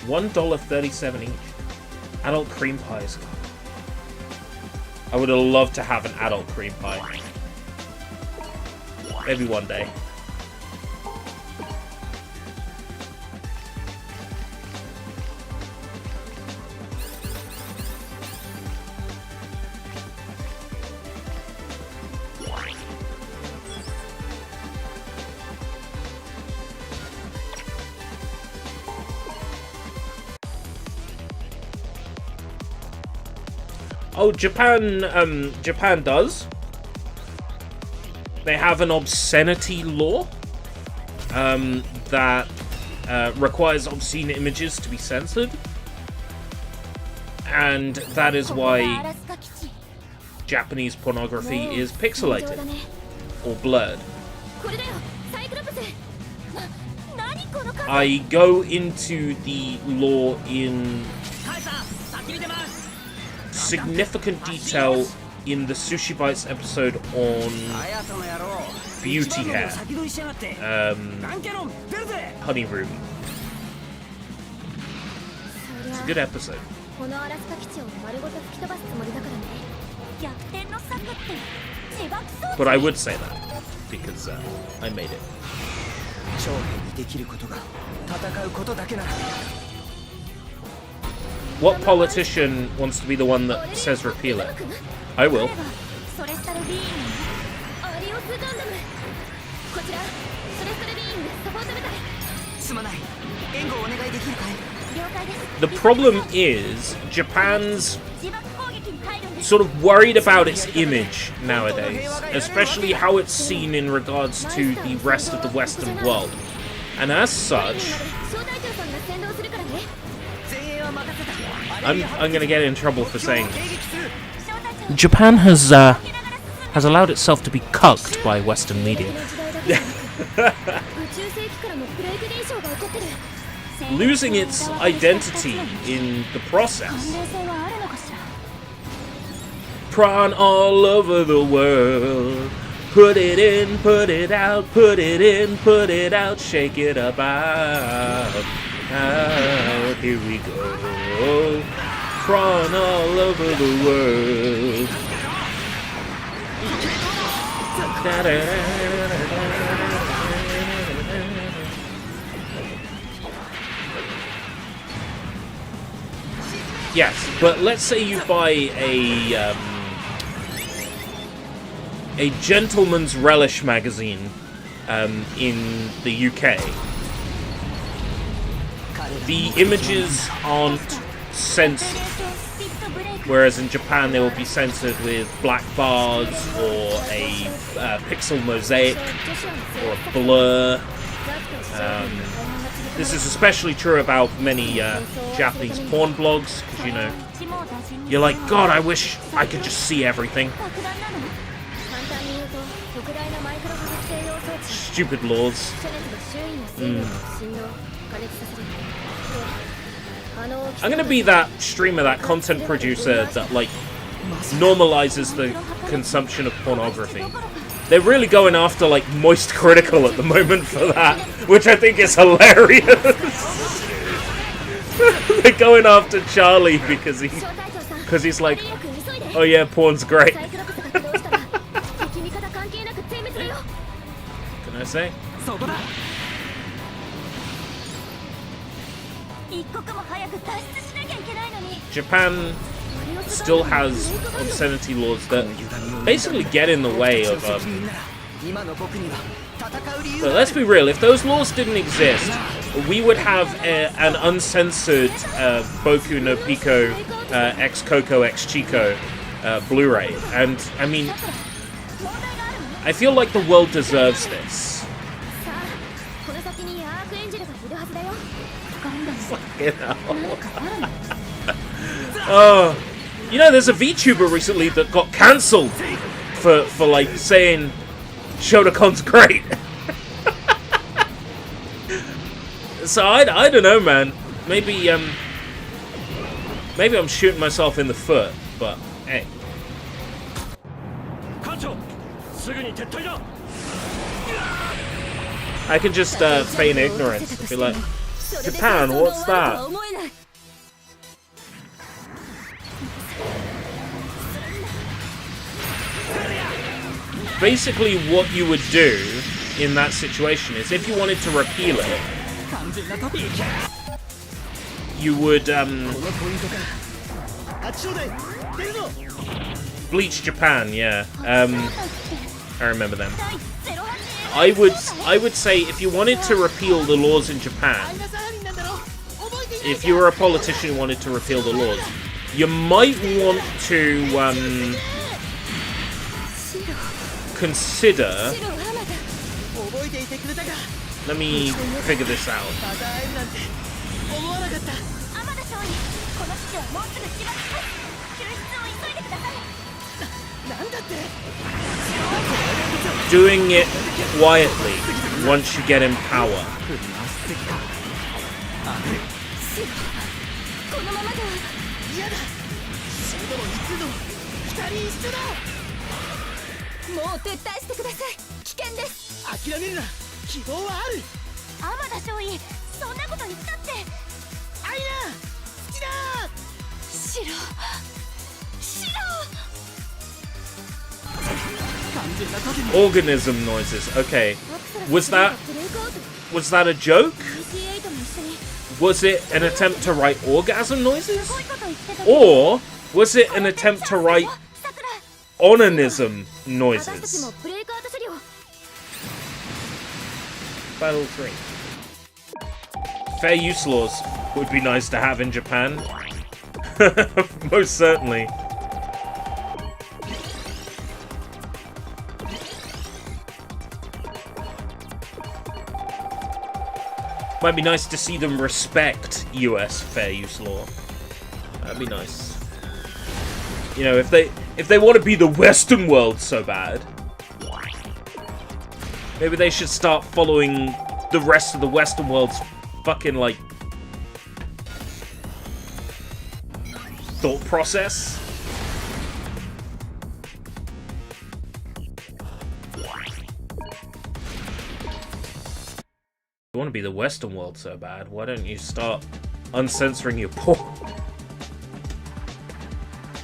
Speaker 4: $1.37 each. Adult cream pies. I would have loved to have an adult cream pie. Maybe one day. Oh, Japan does. They have an obscenity law that requires obscene images to be censored. And that is why Japanese pornography is pixelated or blurred. I go into the law in significant detail in the Sushi Bites episode on beauty hair, honey ruby. It's a good episode. But I would say that because I made it. What politician wants to be the one that says repeal it? I will. The problem is Japan's sort of worried about its image nowadays, especially how it's seen in regards to the rest of the Western world. And as such, I'm gonna get in trouble for saying this. Japan has allowed itself to be cucked by Western media. Losing its identity in the process. Prawn all over the world. Put it in, put it out, put it in, put it out, shake it up out. Here we go. Prawn all over the world. Yes, but let's say you buy a Gentleman's Relish magazine in the UK. The images aren't censored, whereas in Japan they will be censored with black bars or a pixel mosaic or a blur. This is especially true about many Japanese porn blogs, because, you know, you're like, God, I wish I could just see everything. Stupid laws. I'm gonna be that streamer, that content producer that, like, normalizes the consumption of pornography. They're really going after, like, Moist Critical at the moment for that, which I think is hilarious. They're going after Charlie because he's like, oh yeah, porn's great. Can I say? Japan still has obscenity laws that basically get in the way of but let's be real, if those laws didn't exist, we would have an uncensored Boku no Pico X Coco X Chico Blu-ray, and I mean, I feel like the world deserves this. Fucking hell. Oh, you know, there's a VTuber recently that got cancelled for like saying Shotocon's great. So I don't know, man. Maybe I'm shooting myself in the foot, but hey. I can just feign ignorance. Be like, Japan, what's that? Basically, what you would do in that situation is, if you wanted to repeal it, you would Bleach Japan, yeah. I remember them. I would say, if you wanted to repeal the laws in Japan, if you were a politician who wanted to repeal the laws, you might want to consider. Let me figure this out. Doing it quietly once you get in power. Organism noises. Okay. Was that a joke? Was it an attempt to write orgasm noises? Or was it an attempt to write onanism noises? Battle 3. Fair use laws would be nice to have in Japan. Most certainly. Might be nice to see them respect US fair use law. That'd be nice. You know, if they want to be the Western world so bad, maybe they should start following the rest of the Western world's fucking, like, thought process. You want to be the Western world so bad, why don't you start uncensoring your porn?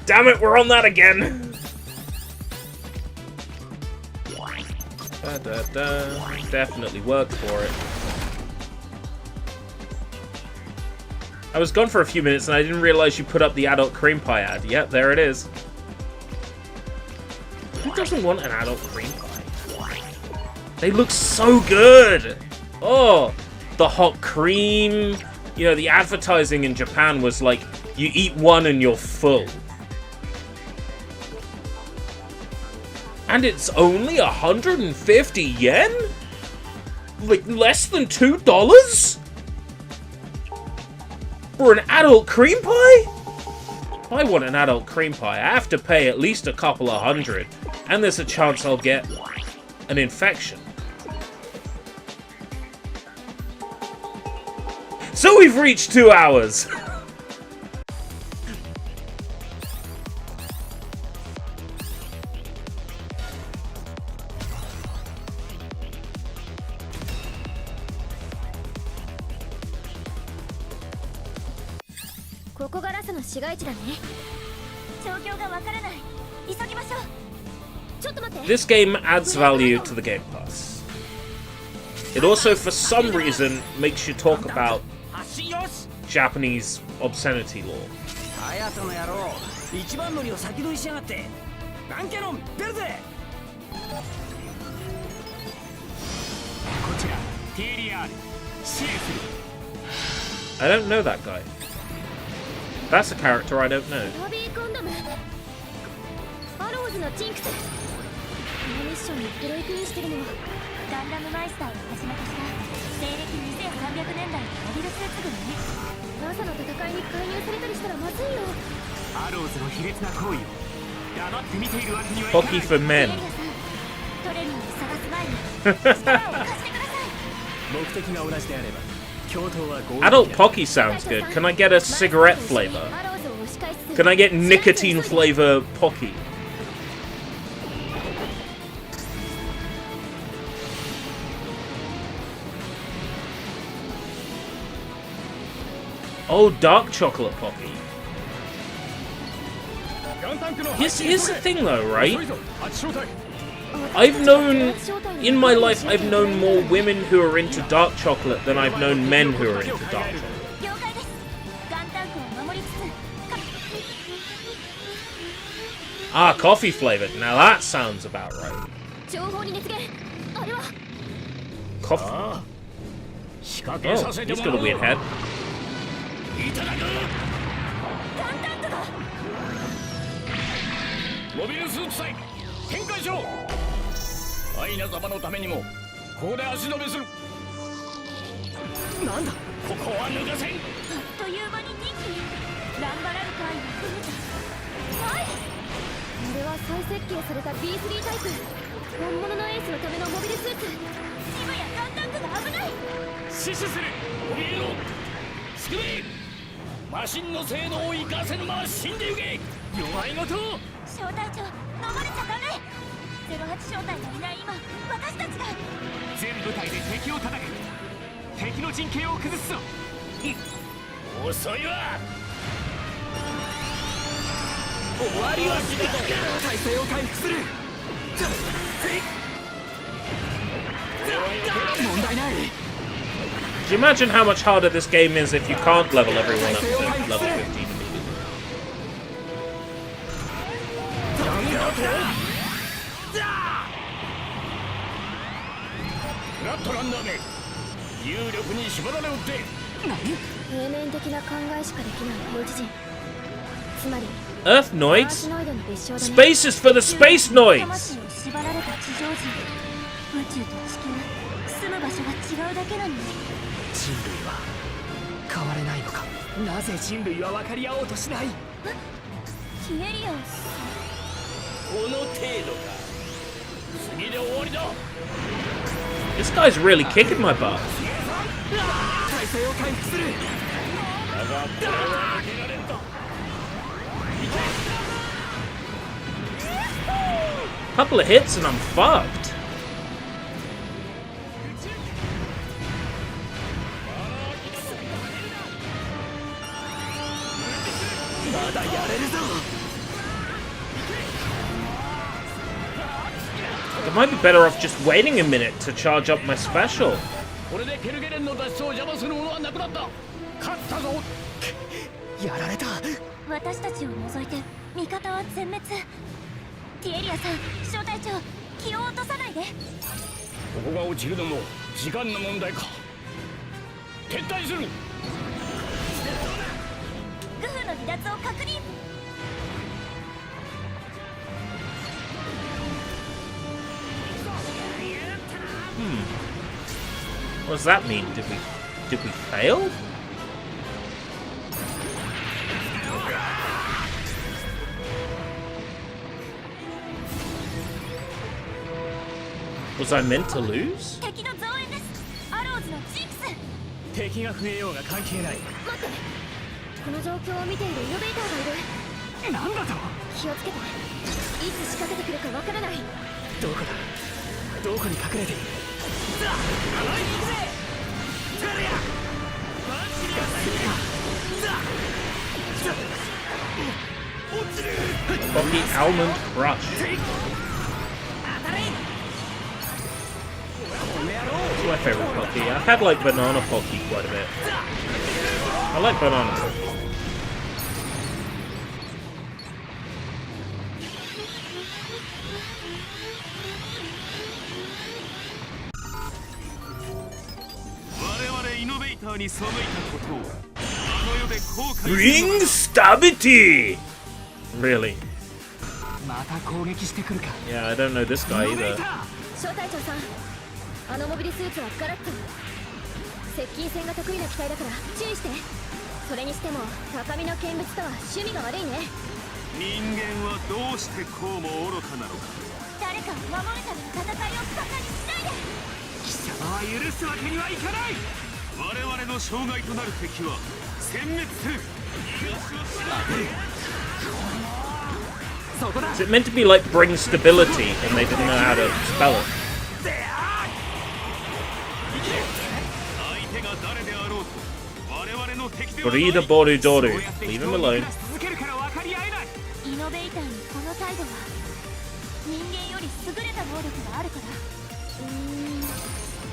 Speaker 4: Damn it, we're on that again! Definitely worked for it. I was gone for a few minutes and I didn't realize you put up the adult cream pie ad. Yep, there it is. Who doesn't want an adult cream pie? They look so good! Oh, the hot cream. You know, the advertising in Japan was like, you eat one and you're full. And it's only 150 yen? Like, less than $2? For an adult cream pie? If I want an adult cream pie, I have to pay at least a couple of hundred. And there's a chance I'll get an infection. So we've reached 2 hours! This game adds value to the Game Pass. It also, for some reason, makes you talk about Japanese obscenity law. I don't know that guy. That's a character I don't know. Hockey for men. Adult Pocky sounds good. Can I get a cigarette flavor? Can I get nicotine flavor Pocky? Oh, dark chocolate Pocky. Here's the thing though, right? I've known, in my life, I've known more women who are into dark chocolate than I've known men who are into dark chocolate. Ah, coffee flavored. Now that sounds about right. Coffee. Oh, he's got a weird head.
Speaker 2: ガンタンクが
Speaker 3: モビルスーツ隊展開しろ。アイナ様のためにもここで足止めする。なんだここは抜かせん。
Speaker 2: あっという間に2機ランバラルカイを含めた。はい、
Speaker 8: あれは再設計された B3 タイプ。本物のエースのためのモビルスーツ。
Speaker 2: 今やガンタンクが危ない。
Speaker 3: 死守する。モビルの救え。マシンの性能を生かせぬまま死んでゆけ。弱いごと。
Speaker 2: 小隊長、逃れちゃダメ。08小隊がいない今、私たちが
Speaker 3: 全部隊で敵を叩く。敵の陣形を崩すぞ。遅いわ。終わりは来た。体勢を回復する。問題ない。
Speaker 4: Do you imagine how much harder this game is if you can't level everyone up to level 15?
Speaker 3: フラットランナーめ、有力に縛られおって。
Speaker 8: 平面的な考えしかできない平地人。つまり
Speaker 4: Earth
Speaker 8: アー
Speaker 4: noids?
Speaker 8: シノイドの別称だね。
Speaker 4: Space is for the space noids!
Speaker 2: 魂を縛られた地上人。宇宙と地球、住む場所が違うだけなのに。
Speaker 3: 人類は変われないのか。なぜ人類は分かり合おうとしない。
Speaker 2: キエリアン
Speaker 3: この程度か。次で終わりだ。
Speaker 4: This guy's really kicking my butt.
Speaker 3: 体勢を回復する。だがこれは抜けられんと。
Speaker 4: Couple of hits and I'm fucked.
Speaker 3: まだやれるぞ。
Speaker 4: I might be better off just waiting a minute to charge up my special.
Speaker 3: これでケルゲレンの脱出を邪魔するものはなくなった。勝ったぞ。やられた。
Speaker 2: 私たちを除いて味方は全滅。ティエリアさん、小隊長、気を落とさないで。
Speaker 3: ここが落ちるのも時間の問題か。撤退する。
Speaker 2: グフの離脱を確認。
Speaker 4: What does that mean? Did we fail? Was I meant to lose?
Speaker 2: 敵の増援です。アローズのジンクス。
Speaker 3: 敵が増えようが関係ない。
Speaker 8: 待って、この状況を見ているイノベーターがいる。
Speaker 3: なんだと。
Speaker 8: 気をつけて。いつ仕掛けてくるかわからない。
Speaker 3: どこだ。どこに隠れている。
Speaker 4: Pocky Almond Crush. It's my favorite Pocky. I've had like Banana Pocky quite a bit. I like banana. Bring stability! Really?
Speaker 3: また攻撃してくるか。
Speaker 4: Yeah, I don't know this guy either.
Speaker 8: 小隊長さん、あのモビルスーツはガラッと接近戦が得意な機体だから注意して。それにしても高みの見物とは趣味が悪いね。
Speaker 9: 人間はどうしてこうも愚かなのか。
Speaker 2: 誰かを守るための戦いをバカにしないで。
Speaker 9: 貴様は許すわけにはいかない。我々の障害となる敵は殲滅する。
Speaker 4: Is it meant to be like bring stability and they didn't know how to spell it?
Speaker 9: 相手が誰であろうと我々の敵ではない。
Speaker 4: Burida Boru Doru. Leave him alone.
Speaker 9: 続けるから分かり合えない。
Speaker 2: イノベーターにこの態度は人間より優れた能力があるから。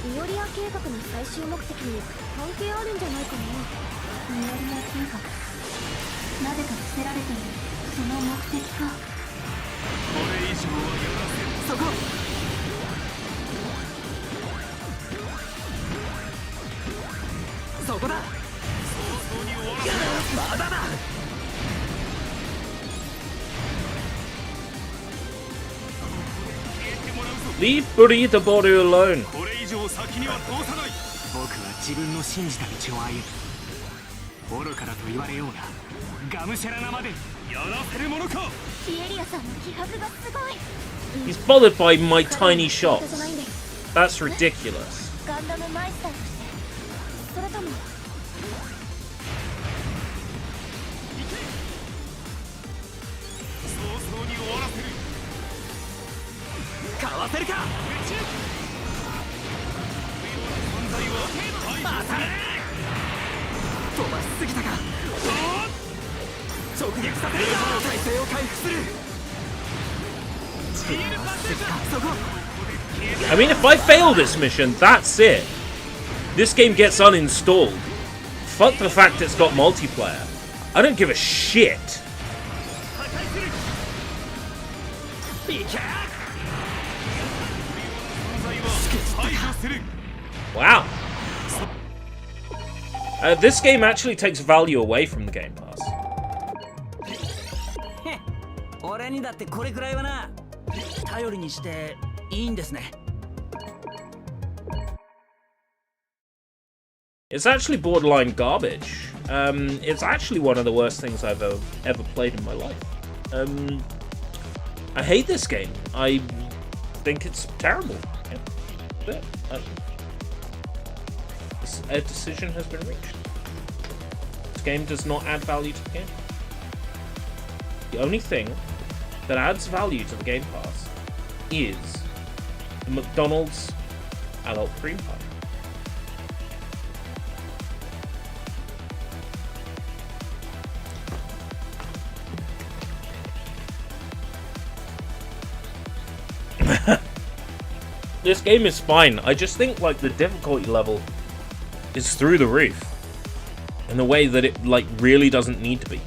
Speaker 8: イオリア計画の最終目的に関係あるんじゃないかな。
Speaker 2: イオリア計画、なぜか伏せられているその目的か。
Speaker 9: これ以上はやらせん。
Speaker 3: そこ。そこだ。
Speaker 9: 早々に終わらせる。
Speaker 3: まだだ。
Speaker 4: Leave Burrito Boru alone.
Speaker 9: これ以上先には通さない。僕は自分の信じた道を歩む。愚かだと言われようが、がむしゃらなまでやらせるものか。
Speaker 2: ピエリアさんの気迫がすごい。
Speaker 4: He's bothered by my tiny shots. That's ridiculous.
Speaker 2: ガンダムマイスターとして、それとも
Speaker 9: 早々に終わらせる。
Speaker 6: かわせるか。
Speaker 9: 存在は排除され。
Speaker 6: 飛ばしすぎたか。直撃させるか。体勢を回復する。
Speaker 4: I mean, if I fail this mission, that's it. This game gets uninstalled. Fuck the fact it's got multiplayer. I don't give a shit. Wow. This game actually takes value away from the Game Pass.
Speaker 6: 俺にだってこれくらいはな。頼りにしていいんですね。
Speaker 4: It's actually borderline garbage. It's actually one of the worst things I've ever played in my life. I hate this game. I think it's terrible. Yeah. But, a decision has been reached. This game does not add value to the game. The only thing that adds value to the Game Pass is the McDonald's adult cream pie. This game is fine. I just think like the difficulty level is through the roof in a way that it like really doesn't need to be.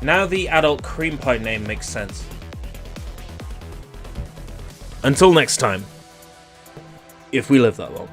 Speaker 4: Now the adult cream pie name makes sense. Until next time, if we live that long.